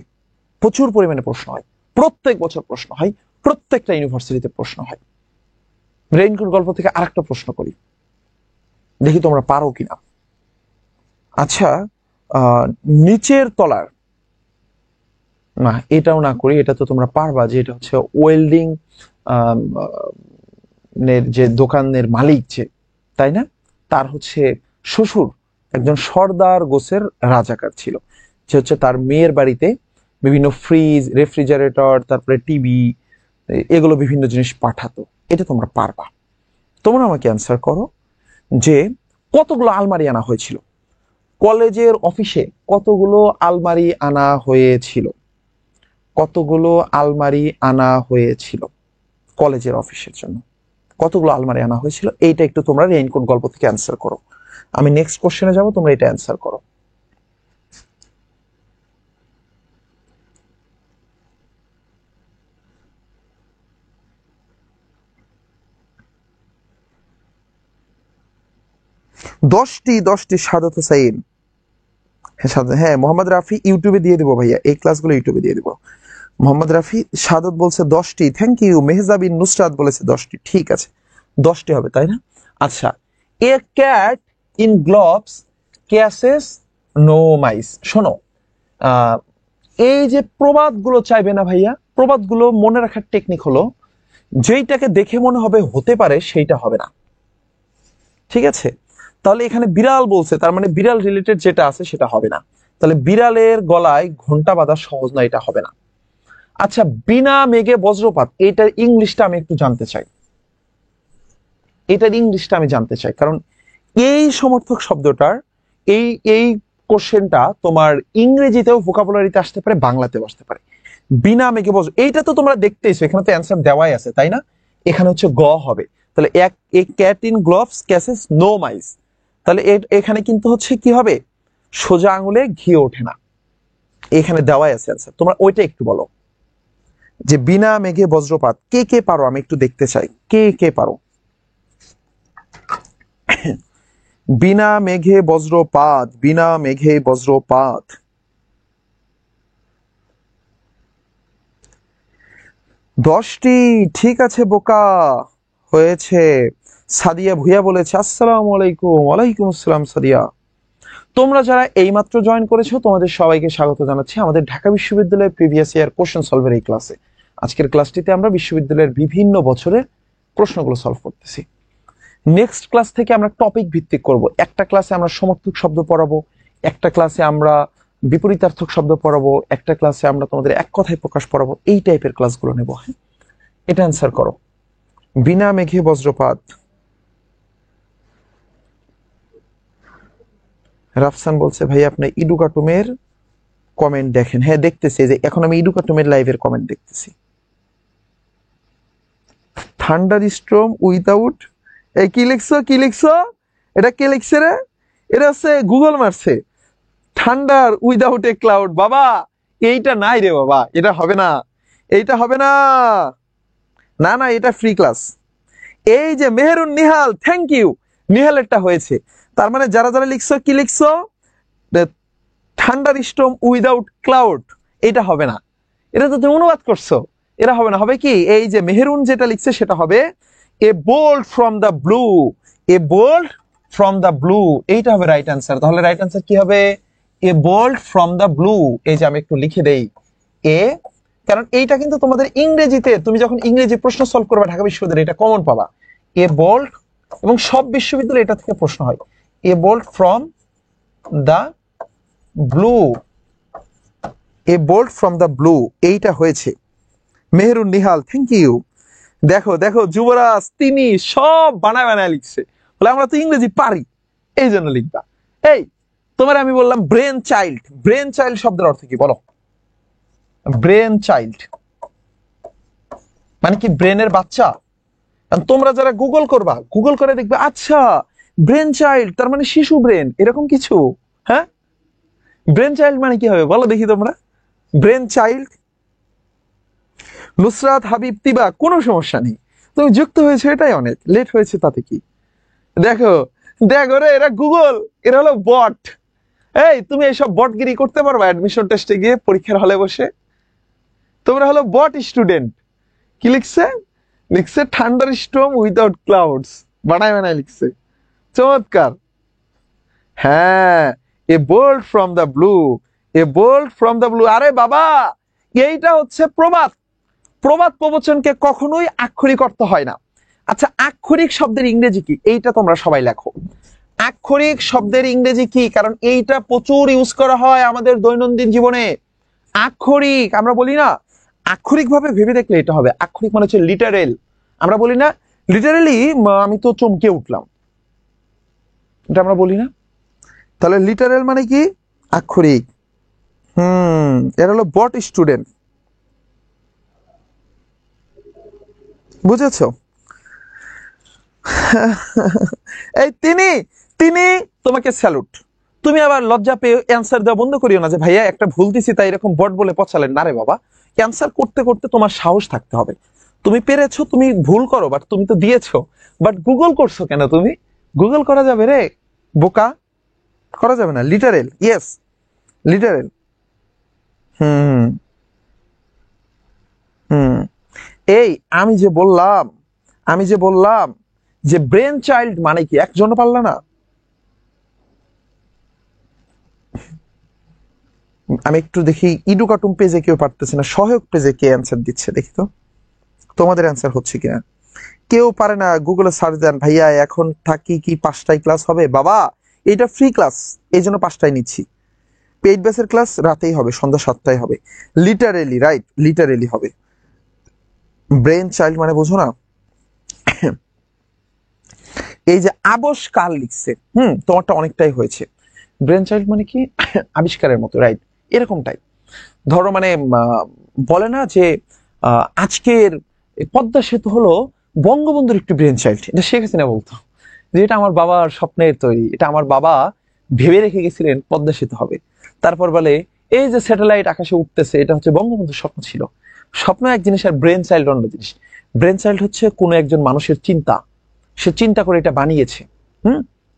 প্রচুর পরিমাণে প্রশ্ন হয়, প্রত্যেক বছর প্রশ্ন হয়, প্রত্যেকটা ইউনিভার্সিটিতে প্রশ্ন হয়। রেইনকোট গল্প থেকে আরেকটা প্রশ্ন করি, দেখি তোমরা পারো কিনা। আচ্ছা, আহ নিচের তলার, না এটাও না করি, এটা তো তোমরা পারবা, যে এটা হচ্ছে ওয়েল্ডিং যে দোকানের মালিক, যে, তাই না? তার হচ্ছে শ্বশুর একজন সর্দার গোছের রাজাকার ছিল, যে হচ্ছে তার মেয়ের বাড়িতে বিভিন্ন ফ্রিজ, রেফ্রিজারেটর, তারপরে টিভি, এগুলো বিভিন্ন জিনিস পাঠাতো। এটা তোমরা পারবা। তোমরা আমাকে অ্যান্সার করো যে কতগুলো আলমারি আনা হয়েছিল কলেজের অফিসে? কতগুলো আলমারি আনা হয়েছিল? কতগুলো আলমারি আনা হয়েছিল কলেজের অফিসের জন্য? কতগুলো আলমারি আনা হয়েছিল? এইটা একটু তোমরা রেইনকোট গল্প থেকে অ্যান্সার করো। আমি নেক্সট কোশ্চেনে যাব, তোমরা এটা অ্যান্সার করো। দশটি সাদত হোসাইন। হ্যাঁ হ্যাঁ, মোহাম্মদ রাফি ইউটিউবে দিয়ে দেবো ভাইয়া, এই ক্লাসগুলো ইউটিউবে দিয়ে দেবো। মোহাম্মদ রাফি সাদত বলছে 10টি, থ্যাংক ইউ। মেহজাবিন নুসরাত বলেছে 10টি, ঠিক আছে, 10টি হবে, তাই না? আচ্ছা, a cat in gloves catches no mice. শোনো, আহ এই যে প্রবাদগুলো চাইবে না ভাইয়া, প্রবাদগুলো মনে রাখার টেকনিক হলো যেইটাকে দেখে মনে হবে হতে পারে সেইটা হবে না। ঠিক আছে, তাহলে এখানে বিড়াল বলছে, তার মানে বিড়াল রিলেটেড যেটা আছে সেটা হবে না। তাহলে বিড়ালের গলায় ঘন্টা বাঁধা সহজ না, এটা হবে না। আচ্ছা, বিনা মেঘে বজ্রপাত, এটার ইংলিশটা আমি একটু জানতে চাই, এটার ইংলিশটা আমি জানতে চাই, কারণ এই সমর্থক শব্দটার এই এই কোশ্চেনটা তোমার ইংরেজিতেও ভোকাবুলারিতে আসতে পারে, বাংলাতেও আসতে পারে। বিনা মেঘে বজ্র, এইটা তো তোমরা দেখতেইছো, এখানে তো অ্যান্সার দেওয়াই আছে, তাই না? এখানে হচ্ছে গ হবে। তাহলে a cat in gloves catches no mice, তাহলে এখানে কিন্তু হচ্ছে কি হবে, সোজা আঙুলে ঘি ওঠে না, এখানে দেওয়াই আছে অ্যান্সার। তোমরা ওইটা একটু বলো যে বিনা মেঘে বজ্রপাত, কে কে পারো আমি একটু দেখতে চাই, কে কে পারো। বিনা মেঘে বজ্রপাত, বিনা মেঘে বজ্রপাত। দশটি, ঠিক আছে বোকা, হয়েছে। সাদিয়া ভুইয়া বলেছে আসসালামু আলাইকুম। ওয়ালাইকুম আসসালাম সাদিয়া। তোমরা যারা এইমাত্র জয়েন করেছো তোমাদের সবাইকে স্বাগত জানাচ্ছি আমাদের ঢাকা বিশ্ববিদ্যালয়ের প্রিভিয়াস ইয়ার কোশ্চেন সলভের এই ক্লাসে। আজকের ক্লাসটিতে আমরা বিশ্ববিদ্যালয়ের বিভিন্ন বছরের প্রশ্নগুলো সলভ করতেছি। নেক্সট ক্লাস থেকে আমরা টপিক ভিত্তিক করব। একটা ক্লাসে আমরা সমর্থক শব্দ পড়াবো, একটা ক্লাসে আমরা বিপরীতার্থক শব্দ পড়াবো, একটা ক্লাসে আমরা তোমাদের এক কথায় প্রকাশ পড়াবো। এই টাইপের ক্লাসগুলো নেব। হ্যাঁ, এটা অ্যান্সার করো। বিনা মেঘে বজ্রপাত। রাফসান বলছে ভাই আপনি ইডুকাটুমের কমেন্ট দেখেন। হ্যাঁ দেখতেছি, যে এখন আমি ইডুকাটুমের লাইভের কমেন্ট দেখতেছি। থান্ডার স্ট্রম উইদাউট, এই কি লিখছো, কি লিখছো, এটা কে লিখছে রে? এটা হচ্ছে গুগল মারছে। থান্ডার উইদাউট এ ক্লাউড, বাবা এইটা নাই রে বাবা, এটা হবে না, এইটা হবে না, না না, এটা ফ্রি ক্লাস। এই যে মেহেরুন নিহাল, থ্যাংক ইউ, নিহালেরটা হয়েছে। তার মানে যারা যারা লিখছো, কি লিখছো, থান্ডার স্টর্ম উইদাউট ক্লাউড, এটা হবে না, এটা তো তুমি অনুবাদ করছো, এটা হবে না। হবে কি, এই যে মেহেরুন যেটা লিখছে সেটা হবে a bolt from the blue, a bolt from the blue, এইটা হবে রাইট অ্যান্সার। তাহলে রাইট অ্যান্সার কি হবে, a bolt from the blue. এই যে আমি একটু লিখে দেই এ, কারণ এইটা কিন্তু তোমাদের ইংরেজিতে তুমি যখন ইংরেজি প্রশ্ন সলভ করবে ঢাকা বিশ্ববিদ্যালয়ে এটা কমন পাবা, এ বোল্ট, এবং সব বিশ্ববিদ্যালয়ে এটা থেকে প্রশ্ন হয়, a bolt from the blue, a bolt from the blue, এইটা হয়েছে। Meherun Nihal, thank you. দেখো দেখো যুবরাজ, তিনি সব বানায় বানায় লিখছে, বলে আমরা তো ইংরেজি পারি এই জন্য লিখবা। এই তোমার আমি বললাম ব্রেন চাইল্ড, ব্রেন চাইল্ড শব্দের অর্থ কি বলো? ব্রেন চাইল্ড মানে কি, ব্রেনের বাচ্চা। তোমরা যারা গুগল করবা, গুগল করে দেখবে আচ্ছা ব্রেন চাইল্ড তার মানে শিশু ব্রেন, এরকম কিছু। হ্যাঁ, ব্রেন চাইল্ড মানে কি হবে বলো দেখি তোমরা, ব্রেন চাইল্ড। নুসরাত হাবিব তিবা, কোনো সমস্যা নেই, তুমি যুক্ত হয়েছে এটাই অনেক, লেট হয়েছে তাতে কি। দেখো দেখো রে, এরা গুগল, এরা হলো বট। এই তুমি এইসব বটগিরি করতে পারবা অ্যাডমিশন টেস্টে গিয়ে পরীক্ষার হলে বসে? তোমরা হলো বট স্টুডেন্ট। কি লিখছে, লিখছে থান্ডার স্টর্ম উইদাউট ক্লাউডস, বানায় বানায় লিখছে, চমৎকার। হ্যাঁ, a bolt from the blue, a bolt from the blue. আরে বাবা, এইটা হচ্ছে প্রবাদ। প্রবাদ প্রবচনকে কখনোই আক্ষরিক অর্থ হয় না। আচ্ছা, আক্ষরিক শব্দের ইংরেজি কি, এইটা তোমরা সবাই লেখো। আক্ষরিক শব্দের ইংরেজি কি, কারণ এইটা প্রচুর ইউজ করা হয় আমাদের দৈনন্দিন জীবনে। আক্ষরিক আমরা বলি না, আক্ষরিক ভাবে ভেবে দেখলে এটা হবে, আক্ষরিক মানে হচ্ছে লিটারেল। আমরা বলি না লিটারেলি আমি তো চমকে উঠলাম, এটা আমরা বলি না। তাহলে লিটারেল মানে কি, আক্ষরিক। এরা হলো বট স্টুডেন্ট, বুঝেছো? এই তিনি, তিনি তোমাকে স্যালুট। তুমি আবার লজ্জা পেয়ে অ্যান্সার দেওয়া বন্ধ করিও না যে ভাইয়া একটা ভুল দিছি তাই এরকম বট বলে পচালেন না রে বাবা। অ্যান্সার করতে করতে তোমার সাহস থাকতে হবে। তুমি পেরেছো, তুমি ভুল করো, বাট তুমি তো দিয়েছো, বাট গুগল করছো কেন তুমি? গুগল করা যাবে রে বোকা, করা যাবে না। Literal, yes literal. হুম হুম এই আমি যে বললাম, আমি যে বললাম যে ব্রেন চাইল্ড মানে কি, একজন পারলা না? আমি একটু দেখি ইডুকাটুম পেজে কেউ পারতেছে না, সহায়ক পেজে কে অ্যান্সার দিচ্ছে দেখি তো, তোমাদের অ্যান্সার হচ্ছে কিনা। কেউ পারে না, গুগলে সার্চ দেন ভাইয়া এখন থাকি কি 5টায় ক্লাস হবে? বাবা এটা ফ্রি ক্লাস, এই জন্য 5টায় নিচ্ছি। পেইড ব্যাচের ক্লাস রাতেই হবে, সন্ধ্যা 7টায় হবে। লিটারেলি রাইট, লিটারেলি হবে। ব্রেন চাইল্ড মানে বোঝো না? এই যে আবশ কাল লিখছে, তোমারটা অনেকটাই হয়েছে। ব্রেন চাইল্ড মানে কি? আবিষ্কারের মতো, রাইট, এরকমটাই। ধরো মানে বলে না যে আজকের পদ্মা সেতু হলো বঙ্গবন্ধুর একটি ব্রেন চাইল্ড, এটা শেখ হাসিনা বলতো যে এটা আমার বাবার স্বপ্নের তৈরি, এটা আমার বাবা ভেবে রেখে গেছিলেন পদ্মা সেতু হবে। তারপর বলে এই যে স্যাটেলাইট আকাশে উঠতেছে, এটা হচ্ছে বঙ্গবন্ধুর স্বপ্ন ছিল। স্বপ্ন এক জিনিস আর ব্রেন চাইল্ড অন্য জিনিস। ব্রেন চাইল্ড হচ্ছে কোনো একজন মানুষের চিন্তা, সে চিন্তা করে এটা বানিয়েছে।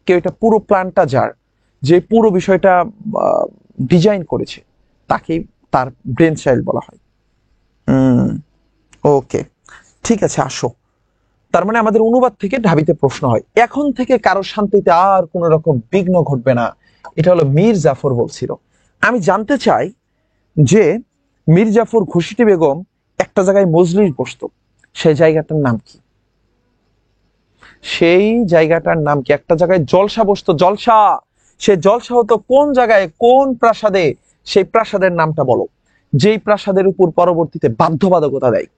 কেউ এটা পুরো প্ল্যানটা যার, যে পুরো বিষয়টা ডিজাইন করেছে, তাকেই তার ব্রেন চাইল্ড বলা হয়। ওকে, ঠিক আছে, আসো। তার মানে আমাদের অনুবাদ থেকে ঢাবিতে প্রশ্ন হয়, এখন থেকে কারো শান্তিতে আর কোন রকম বিঘ্ন ঘটবে না, এটা হলো মীর জাফর বলছিল। আমি জানতে চাই যে মীর জাফর ঘুষিটি বেগম একটা জায়গায় মজলিস বসতো, সেই জায়গাটার নাম কি? সেই জায়গাটার নাম কি? একটা জায়গায় জলসা বসতো, জলসা। সে জলসা হতো কোন জায়গায়, কোন প্রাসাদে? সেই প্রাসাদের নামটা বলো, যেই প্রাসাদের উপর পরবর্তীতে বাধ্যবাধকতা দেয়,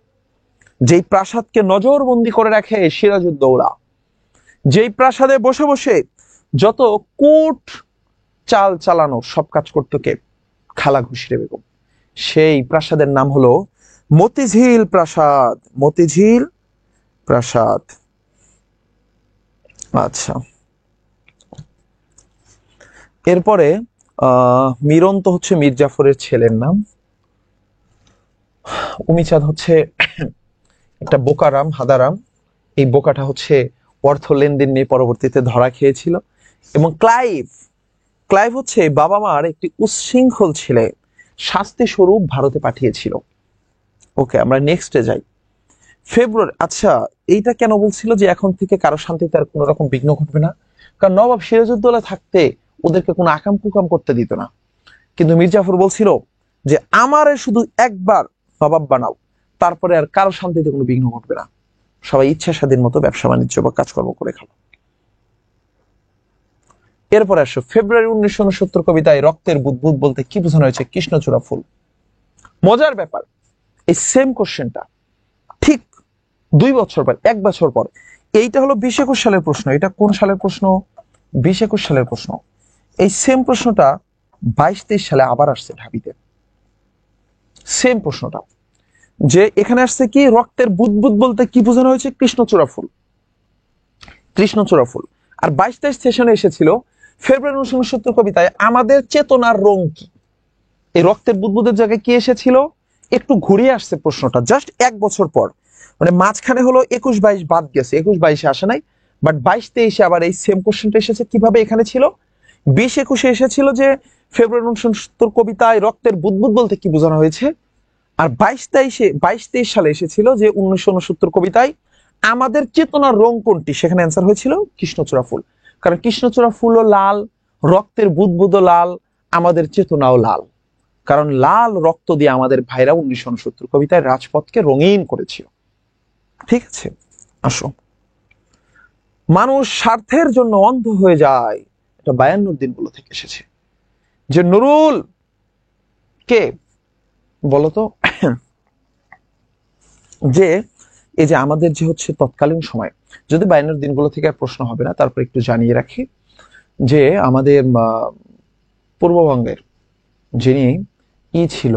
যেই প্রাসাদকে নজরবন্দি করে রাখে সিরাজউদ্দৌলা, যেই প্রাসাদে বসে বসে যত কূট চাল চালানো সব কাজ করতো কে? খালা ঘুষিরে বেগম। সেই প্রাসাদের নাম হলো মতিঝিল প্রাসাদ, মতিঝিল প্রাসাদ। আচ্ছা, এরপরে মিরন তো হচ্ছে মীর জাফরের ছেলের নাম। উমিচাঁদ হচ্ছে একটা বোকারাম, হাদারাম। এই বোকাটা হচ্ছে অর্থ লেনদেন নিয়ে পরবর্তীতে ধরা খেয়েছিল। এবং ক্লাইভ, ক্লাইভ হচ্ছে বাবা মার একটি উচ্ছৃঙ্খল ছেলে, শাস্তি স্বরূপ ভারতে পাঠিয়েছিল। ওকে, আমরা নেক্সটে যাই। ফেব্রুয়ারি, আচ্ছা এইটা কেন বলছিল যে এখন থেকে কারো শান্তিতে আর কোনো রকম বিঘ্ন ঘটবে না? কারণ নবাব সিরাজউদ্দৌলা থাকতে ওদেরকে কোনো আকাম কুকাম করতে দিত না। কিন্তু মীর জাফর বলছিল যে আমারে শুধু একবার নবাব বানাও, তারপরে আর কারো শান্তিতে কোনো বিঘ্ন ঘটবে না, সবাই ইচ্ছা স্বাধীন মতো ব্যবসা বাণিজ্য বা কাজকর্ম করে খাবো। এরপরে আসো ফেব্রুয়ারি 1969 কবিতায় রক্তের বুদবুদ বলতে কি বোঝানো হয়েছে? কৃষ্ণচূড়া ফুল। মজার ব্যাপার, এই সেম কোশ্চেনটা ঠিক 2 বছর পর, 1 বছর পর, এইটা হলো 2021 সালের প্রশ্ন। এটা কোন সালের প্রশ্ন? 2021 সালের প্রশ্ন। এই সেম প্রশ্নটা 22-23 সালে আবার আসছে ঢাবিতে, সেম প্রশ্নটা। যে এখানে আসছে কি, রক্তের বুদবুদ বলতে কি বোঝানো হয়েছে? কৃষ্ণচূড়া ফুল, কৃষ্ণচূড়া ফুল। আর 22-23 সেশনে এসেছিল ফেব্রুয়ারি 1969 কবিতায় আমাদের চেতনার রং কি? এই রক্তের বুদবুদের জায়গায় কি এসেছিল? একটু ঘুরিয়ে আসছে প্রশ্নটা, জাস্ট 1 বছর পর। মানে মাঝখানে হলো 21-22 বাদ গেছে, 21-22 আসে নাই, বাট 22-23 আবার এই সেম কোশ্চেনটা এসেছে। কিভাবে? এখানে ছিল 20-21 এসেছিল যে ফেব্রুয়ারি 1969 কবিতায় রক্তের বুদবুদ বলতে কি বোঝানো হয়েছে, আর 22-23 সালে এসেছিল যে 1969 কবিতায় আমাদের চেতনার রং কোনটি, সেখানে অ্যান্সার হয়েছিল কৃষ্ণচূড়া ফুল। কারণ কৃষ্ণচূড়া ফুলও লাল, রক্তের বুদবুদও লাল, আমাদের চেতনাও লাল। কারণ লাল রক্ত দিয়ে আমাদের ভাইরা 1969 কবিতায় রাজপথকে রঙিন করেছিল। ঠিক আছে, আসো। মানুষ স্বার্থের জন্য অন্ধ হয়ে যায়, এটা 52 দিনগুলো থেকে এসেছে। যে নুরুল কে বলতো, যে এই যে আমাদের যে হচ্ছে তৎকালীন সময়, যদি 52 দিনগুলো থেকে আর প্রশ্ন হবে না, তারপর একটু জানিয়ে রাখি যে আমাদের পূর্ববঙ্গের যিনি ছিল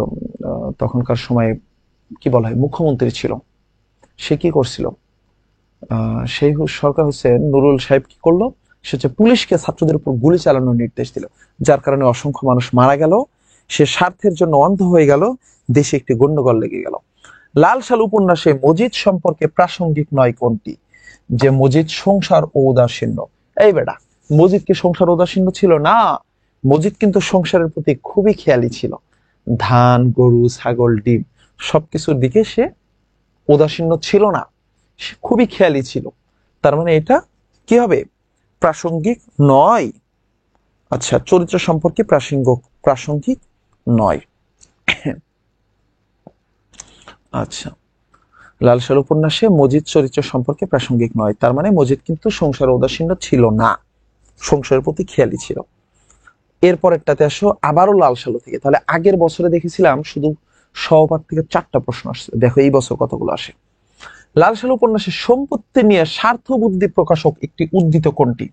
তখনকার সময়ে, কি বলা হয়, মুখ্যমন্ত্রী ছিল, সে কি করছিল? সেই সরকার হোসেন নুরুল সাহেব কি করলো? সে হচ্ছে পুলিশকে ছাত্রদের উপর গুলি চালানোর নির্দেশ দিল, যার কারণে অসংখ্য মানুষ মারা গেল। সে স্বার্থের জন্য অন্ধ হয়ে গেল, দেশে একটি গন্ডগোল লেগে গেল। লাল সাল উপন্যাসে মজিদ সম্পর্কে প্রাসঙ্গিক নয় কোনটি? যে মজিদ সংসার ও উদাসীন্য। এই বেটা, মজিদ কি সংসার উদাসীন্য ছিল? না, মজিদ কিন্তু সংসারের প্রতি খুবই খেয়ালি ছিল। ধান, গরু, ছাগল, ডিম সবকিছুর দিকে সে উদাসীন্য ছিল না, সে খুবই খেয়ালি ছিল। তার মানে এটা কি হবে? প্রাসঙ্গিক নয়। আচ্ছা, চরিত্র সম্পর্কে প্রাসঙ্গিক নয়। আচ্ছা, লাল সাল উপন্যাসে মজিদ চরিত্র সম্পর্কে প্রাসঙ্গিক নয়, তার মানে মজিদ কিন্তু সংসারে উদাসীন ছিল না, সংসারের প্রতি খেয়ালি ছিল। এরপরেরটাতে আসো আবারও লাল সালু থেকে, তাহলে আগের বছরে দেখেছিলাম শুধু সহপাঠ থেকে 4টা প্রশ্ন আসছে, দেখো এই বছর কতগুলো আসে। লাল সালু উপন্যাসের সম্পত্তি নিয়ে স্বার্থ বুদ্ধি প্রকাশক একটি উদ্ধৃত কোনটি?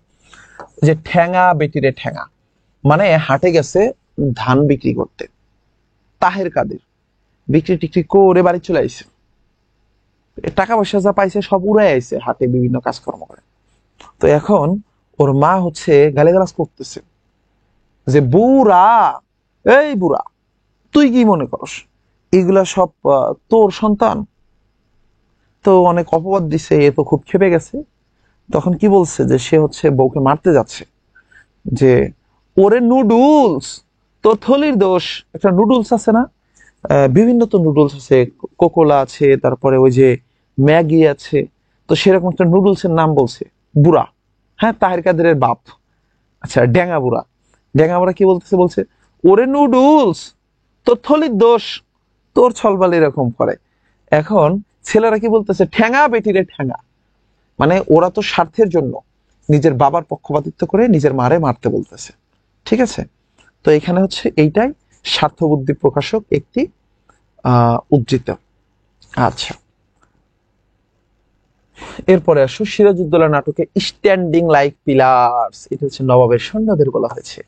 যে ঠ্যাঙা বেটিরে ঠ্যাঙা, মানে হাটে গেছে ধান বিক্রি করতে, তাহের কাদের বিক্রি টিক্রি করে বাড়ি চলে আইছে, টাকা পয়সা যা পাইছে সব উড়াই আইছে হাটে বিভিন্ন কাজকর্ম করে। তো এখন ওর মা হচ্ছে গালিগালাজ করতেছে যে বুড়া, এই বুড়া তুই কি মনে করস এগুলা সব তোর সন্তান? তো অনেক অপবাদ দিছে, এ তো খুব খেপে গেছে। তখন কি বলছে যে সে হচ্ছে বউকে মারতে যাচ্ছে, যে ওরে নুডলস, তোর থলির দোষ। একটা নুডলস আছে না, বিভিন্ন তো নুডলস আছে, কোকোলা আছে, তারপরে ওই যে ম্যাগি আছে, তো সেরকম একটা নুডলস এর নাম বলছে বুড়া। হ্যাঁ, তাহের কাদেরের বাপ। আচ্ছা, ড্যাঙা বুড়া, ড্যাঙা বুড়া কি বলতেছে, বলছে ওরে নুডলস, তোর থলির দোষ, তোর ছলবাল এরকম করে। এখন ছেলেরা কি বলতেছে, ঠ্যাঙা বেটিরে ঠ্যাঙা, মানে ওরা তো স্বার্থের জন্য নিজের বাবার পক্ষপাতিত্ব করে নিজের মারে মারতে বলতেছে। ঠিক আছে, তো এখানে হচ্ছে এইটাই স্বার্থবুদ্ধি প্রকাশক একটি উদ্ধৃত। আচ্ছা, এরপরে আসো সিরাজউদ্দৌলা নাটকে স্ট্যান্ডিং লাইক পিলার্স, এটা হচ্ছে নবাবের সৈন্যদের বলা হয়েছে।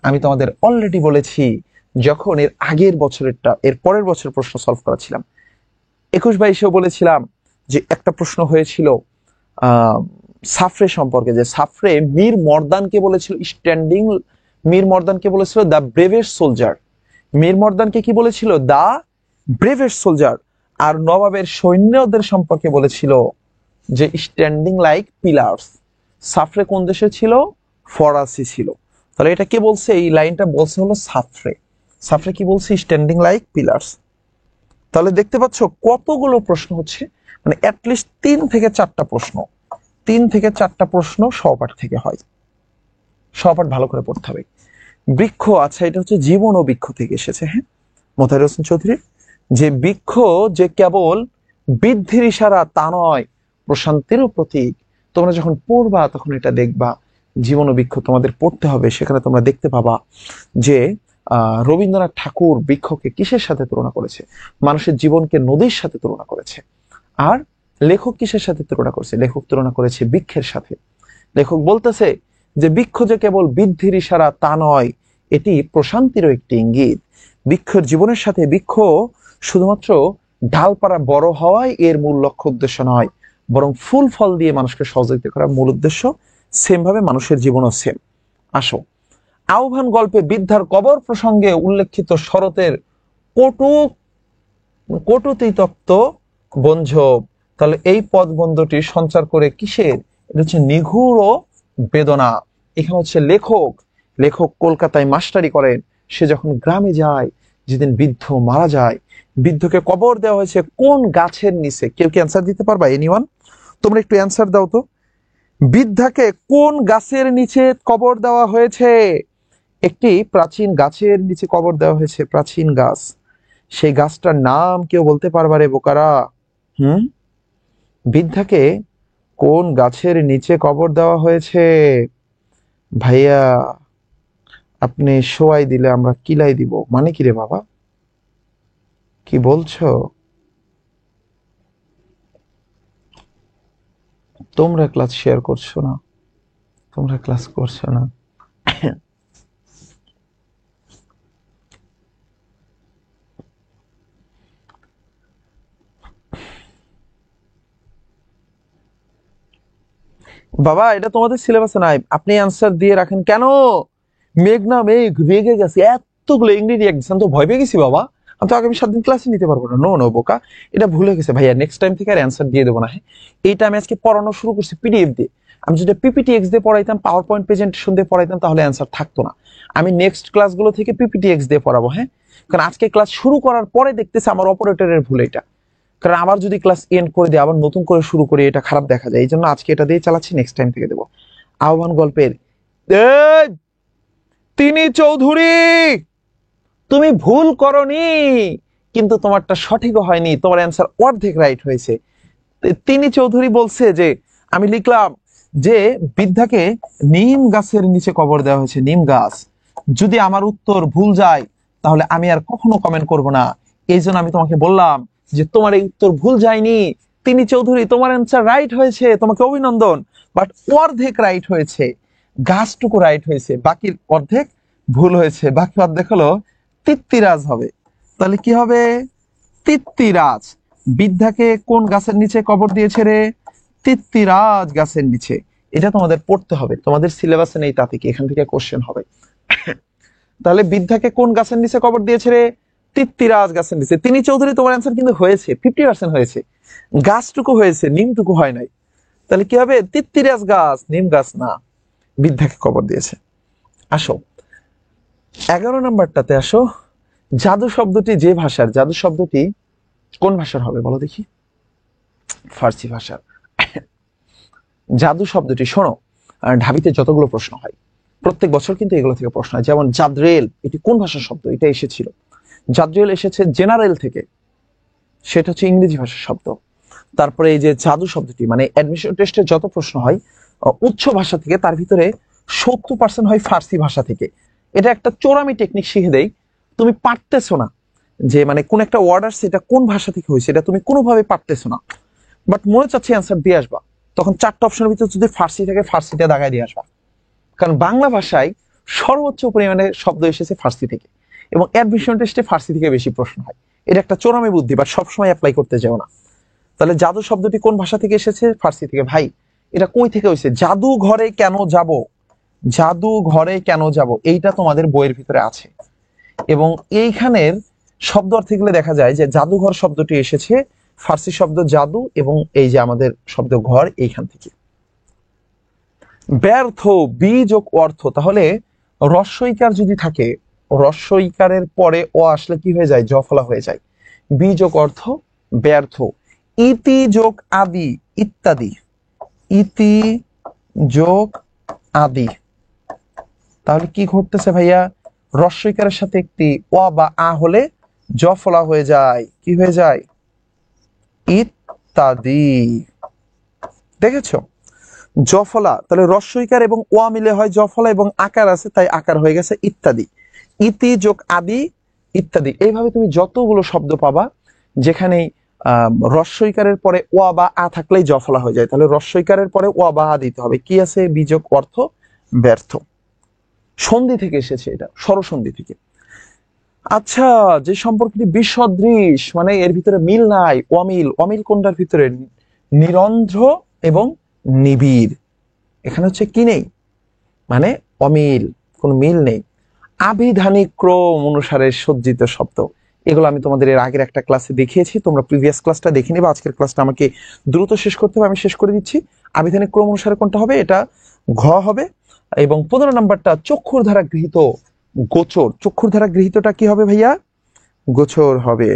আমি তোমাদের অলরেডি বলেছি যখন এর আগের বছরেরটা এর পরের বছর প্রশ্ন সলভ করেছিলাম 21-22-এও বলেছিলাম যে একটা প্রশ্ন হয়েছিল সাফরে সম্পর্কে, যে সাফরে মীর মর্দানকে বলেছিল স্ট্যান্ডিং, মীর মর্দানকে বলেছিল দ্য ব্রেভেস্ট সোলজার, মীর মর্দানকে কি বলেছিল দ্য ব্রেভেস্ট সোলজার, আর নবাবের সৈন্যদের সম্পর্কে বলেছিল যে স্ট্যান্ডিং লাইক পিলার্স। সাফরে কোন দেশে ছিল? ফরাসি ছিল। তাহলে এটা কে বলছে, এই লাইনটা বলছে হলো সাফরে। সাফরে কি বলছে? Standing like pillars. তাহলে দেখতে পাচ্ছ কতগুলো প্রশ্ন হচ্ছে, মানে অ্যাটলিস্ট 3 থেকে 4টা প্রশ্ন, 3 থেকে 4টা প্রশ্ন সহপাঠ থেকে হয়। সহপাঠ ভালো করে পড়তে হবে। বৃক্ষ, আচ্ছা এটা হচ্ছে জীবন ও বৃক্ষ থেকে এসেছে। হ্যাঁ, মোতাহার হোসেন চৌধুরী, যে বৃক্ষ যে কেবল বৃদ্ধির ইশারা তা নয়, প্রশান্তিরও প্রতীক। তোমরা যখন পড়বা তখন এটা দেখবা, জীবন ও বৃক্ষ তোমাদের পড়তে হবে, সেখানে তোমরা দেখতে পাবা যে রবীন্দ্রনাথ ঠাকুর বৃক্ষকে কিসের সাথে তুলনা করেছে? মানুষের জীবনকে নদীর সাথে তুলনা করেছে। আর লেখক কিসের সাথে তুলনা করেছে? লেখক তুলনা করেছে বৃক্ষের সাথে। লেখক বলতেছে যে বৃক্ষ যে কেবল বৃদ্ধির ইশারা তা নয়, এটি প্রশান্তিরও একটি ইঙ্গিত। বৃক্ষের জীবনের সাথে বৃক্ষ শুধুমাত্র ডালপালা বড় হওয়াই এর মূল লক্ষ্য উদ্দেশ্য নয়, বরং ফুল ফল দিয়ে মানুষকে সহযোগিতা করার মূল উদ্দেশ্য। সেম ভাবে মানুষের জীবনও সেম। আসো, আহ্বান গল্পে বৃদ্ধার কবর প্রসঙ্গে উল্লেখিত শরতের কটু কটুতিতপ্ত বঞ্ঝব, তাহলে এই পদবন্ধটি সঞ্চার করে কিসের? এটা হচ্ছে নিঘুর ও বেদনা। এখানে হচ্ছে লেখক লেখক কলকাতায় মাস্টারি করেন, সে যখন গ্রামে যায়, যেদিন বৃদ্ধ মারা যায়, বৃদ্ধকে কবর দেওয়া হয়েছে কোন গাছের নিচে? কেউ কি অ্যান্সার দিতে পারবা? এনিওয়ান, তোমরা একটু অ্যান্সার দাও তো। বৃদ্ধাকে কোন গাছের নিচে কবর দেওয়া হয়েছে? একটি প্রাচীন গাছের নিচে কবর দেওয়া হয়েছে, প্রাচীন গাছ। সেই গাছটার নাম কেউ বলতে পারবা রে বোকারা? বৃদ্ধাকে কোন গাছের নিচে কবর দেওয়া হয়েছে? ভাইয়া, আপনি শোয়াই দিলে আমরা কিলাই দিব, মানে কি রে বাবা, কি বলছো? তোমরা ক্লাস শেয়ার করছো না, তোমরা ক্লাস করছো না। বাবা, এটা তোমাদের সিলেবাসে নাই, আপনি অ্যান্সার দিয়ে রাখেন কেন? মেঘ না মেঘ, রেগে গেছে, এতগুলো ইংরেজি এক্সাম তো ভয় পেয়ে গেছি বাবা, আমি তো আগামী 7 দিন ক্লাসে নিতে পারবো না। নো নো বোকা, এটা ভুলে গেছে ভাইয়া, নেক্সট টাইম থেকে আর অ্যান্সার দিয়ে দেবো না। হ্যাঁ, এইটা আমি আজকে পড়ানো শুরু করছি পিডিএফ দিয়ে। আমি যদি পিপিটিএক্স দিয়ে পড়াইতাম, পাওয়ার পয়েন্ট প্রেজেন্টেশন দিয়ে পড়াইতাম, তাহলে অ্যান্সার থাকতো না। আমি নেক্সট ক্লাসগুলো থেকে পিপিটিএক্স দিয়ে পড়াবো। হ্যাঁ, কারণ আজকে ক্লাস শুরু করার পরে দেখতেছে আমার অপারেটরের ভুল এটা, কারণ আবার যদি ক্লাস এন্ড করে দিয়ে আবার নতুন করে শুরু করি এটা খারাপ দেখা যায়, এই জন্য আজকে এটা দিয়ে চালাচ্ছি, নেক্সট টাইম থেকে দেবো। আহ্বান গল্পের তিনি চৌধুরী, তুমি ভুল করনি, কিন্তু তোমারটা সঠিকও হয়নি, তোমার অ্যান্সার অর্ধেক রাইট হয়েছে। তিনি চৌধুরী বলছে যে আমি লিখলাম যে বৃদ্ধাকে নিম গাছের নিচে কবর দেওয়া হয়েছে, নিম গাছ। যদি আমার উত্তর ভুল যায় তাহলে আমি আর কখনো কমেন্ট করব না। এই জন্য আমি তোমাকে বললাম যে তোমার এই উত্তর ভুল যায়নি। তিনি চৌধুরী তোমার অ্যান্সার রাইট হয়েছে, তোমাকে অভিনন্দন, বাট অর্ধেক রাইট হয়েছে, গাছটুকু রাইট হয়েছে, বাকি অর্ধেক ভুল হয়েছে। বাকি অর্ধেক হলো তিত্তিরাজ হবে। তাহলে কি হবে? তিত্তিরাজ। বৃদ্ধাকে কোন গাছের নিচে কবর দিয়েছে রে? তিত্তিরাজ গাছের নিচে। এটা তোমাদের পড়তে হবে, তোমাদের সিলেবাসে নেই, তা থেকে এখান থেকে কোশ্চেন হবে। তাহলে বৃদ্ধাকে কোন গাছের নিচে কবর দিয়েছে রে? তিত্তিরাজ গাছের নিচে। তিনি চৌধুরী তোমার অ্যান্সার কিন্তু হয়েছে, 50% হয়েছে, গাছটুকু হয়েছে, নিমটুকু হয় নাই। তাহলে কি হবে? তিত্তিরাজ গাছ, নিম গাছ না। বৃদ্ধাকে কবর দিয়েছে। আসো 11 নাম্বারটাতে আসো। জাদু শব্দটি যে ভাষার, জাদু শব্দটি কোন ভাষার হবে বলো দেখি? ফার্সি ভাষার। জাদু শব্দটি শোনো, ঢাবিতে যতগুলো প্রশ্ন হয় প্রত্যেক বছর কিন্তু এগুলো থেকে প্রশ্ন হয়। যেমন জাদ্রেল, এটি কোন ভাষার শব্দ? এটা এসেছিল, জাদ্রেল এসেছে জেনারেল থেকে, সেটা হচ্ছে ইংরেজি ভাষার শব্দ। তারপরে এই যে জাদু শব্দটি, মানে অ্যাডমিশন টেস্টে যত প্রশ্ন হয় উচ্চ ভাষা থেকে, তার ভিতরে 70% হয় ফার্সি ভাষা থেকে। এটা একটা চোরামি টেকনিক শিখে দেই, তুমি পারতেছো না যে মানে কোন একটা ওয়ার্ড আসছে এটা কোন ভাষা থেকে হয়েছে, এটা তুমি কোনোভাবে পারতেছো না, বাট মনে চাচ্ছে অ্যান্সার দিয়ে আসবা, তখন 4টা অপশনের ভিতরে যদি ফার্সি থাকে ফার্সিটা দাগায় দিয়ে আসবা। কারণ বাংলা ভাষায় সর্বোচ্চ পরিমাণে শব্দ এসেছে ফার্সি থেকে, এবং অ্যাডমিশন টেস্টে ফার্সি থেকে বেশি প্রশ্ন হয়। এটা একটা চোরামি বুদ্ধি, বাট সবসময় অ্যাপ্লাই করতে যাও না। তাহলে জাদু শব্দটি কোন ভাষা থেকে এসেছে? ফার্সি থেকে। ভাই এটা কই থেকে হয়েছে? জাদু ঘরে কেন যাব, জাদু ঘরে কেন যাব, এইটা তোমাদের বইয়ের ভিতরে আছে, এবং এইখানের শব্দ অর্থে গেলে দেখা যায় যে জাদুঘর শব্দটি এসেছে ফার্সি শব্দ জাদু, এবং এই যে আমাদের শব্দ ঘর এইখান থেকে। ব্যর্থ, বীযোগ অর্থ। তাহলে রস্বইকার যদি থাকে, রস্বইকারের পরে ও আসলে কি হয়ে যায়? জফলা হয়ে যায়। বীযোগ অর্থ ব্যর্থ। ইতি যোগ আদি, ইত্যাদি, ইতি যোগ আদি। তাহলে কি ঘটতেছে ভাইয়া? রস্বইকারের সাথে একটি অ বা আ হলে জফলা হয়ে যায়, কি হয়ে যায়? ইত্যাদি। দেখেছো? জফলা, তাহলে রস্বইকার এবং ওয়া মিলে হয় জফলা, এবং আকার আছে তাই আকার হয়ে গেছে ইত্যাদি। ইতি যোগ আদি, ইত্যাদি। এইভাবে তুমি যতগুলো শব্দ পাবা যেখানে রস্বইকারের পরে ওয়া বা আ থাকলেই জফলা হয়ে যায়, তাহলে রস্বইকারের পরে ওয়া বা আ দিতে হবে। কি আছে? বিযোগ অর্থ ব্যর্থ। সন্ধি থেকে এসেছে, এটা স্বরসন্ধি থেকে। আচ্ছা, যে সম্পর্কটি বিসদৃশ, মানে এর ভিতরে মিল নাই, অমিল। অমিল কোনটার ভিতরে? নিরন্ধ্র এবং নিবিড়। এখানে হচ্ছে কি নেই? মানে অমিল, কোনো মিল নেই। আবিধানিক ক্রম অনুসারে সজ্জিত শব্দ, এগুলো আমি তোমাদের এর আগের একটা ক্লাসে দেখিয়েছি, তোমরা প্রিভিয়াস ক্লাসটা দেখে নিবা। আজকের ক্লাসটা আমাকে দ্রুত শেষ করতে হবে, আমি শেষ করে দিচ্ছি। আবিধানিক ক্রম অনুসারে কোনটা হবে? এটা ঘ হবে। এবং 15 নাম্বারটা চক্ষুর দ্বারা গৃহীত গোচর। চক্ষুর দ্বারা গৃহীতটা কি হবে ভাইয়া? গোচর হবে।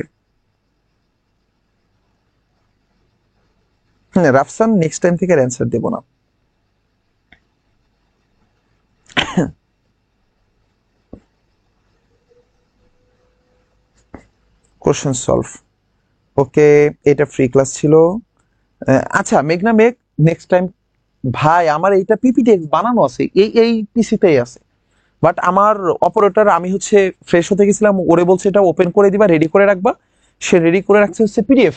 রাফসান নেক্সট টাইম থেকে অ্যান্সার দেব না। Question solve. ওকে, এটা ফ্রি ক্লাস ছিল। আচ্ছা মেঘনা মেঘ, নেক্সট টাইম ভাই আমার এইটা পিপিটি বানানো আছে, এই পিসিতেই আছে, বাট আমার অপারেটর, আমি হচ্ছে ফ্রেশ হতে গেছিলাম, ওরে বলছে এটা ওপেন করে দিবা, রেডি করে রাখবা। সে রেডি করে রাখছে হচ্ছে পিডিএফ।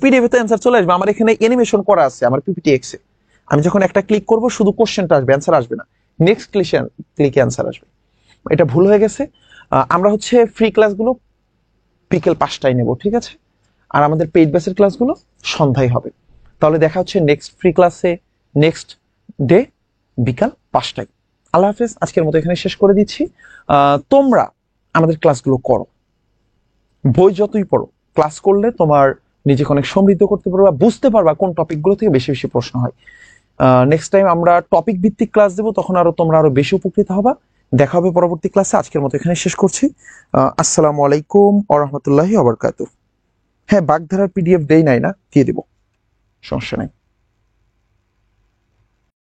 পিডিএফ তে অ্যান্সার চলে আসবে, আমার এখানে অ্যানিমেশন করা আছে আমার পিপিটি এক্সে। আমি যখন একটা ক্লিক করব শুধু কোশ্চেনটা আসবে, অ্যান্সার আসবে না। নেক্সট ক্লিকে অ্যান্সার আসবে। এটা ভুল হয়ে গেছে। আমরা হচ্ছে ফ্রি ক্লাসগুলো বিকেল 5টায় নেব, ঠিক আছে? আর আমাদের পেইড ব্যাচের ক্লাসগুলো সন্ধ্যায় হবে। তাহলে দেখা হচ্ছে নেক্সট ফ্রি ক্লাসে, নেক্সট ডে বিকাল 5টায়। আল্লাহ হাফেজ। আজকের মতো এখানে শেষ করে দিচ্ছি। তোমরা আমাদের ক্লাসগুলো করো, বই যতই পড়ো, ক্লাস করলে তোমার নিজেকে অনেক সমৃদ্ধ করতে পারবা, বুঝতে পারবা কোন টপিকগুলো থেকে বেশি বেশি প্রশ্ন হয়। নেক্সট টাইম আমরা টপিক ভিত্তিক ক্লাস দেবো, তখন তোমরা আরো বেশি উপকৃত হবা। দেখা হবে পরবর্তী ক্লাসে। আজকের মতো এখানে শেষ করছি। আসসালামু আলাইকুম ওয়া রাহমাতুল্লাহি ওয়া বারাকাতুহু। হ্যাঁ, বাগধারার পিডিএফ দেই নাই না, দিয়ে দেবো, সমস্যা নাই।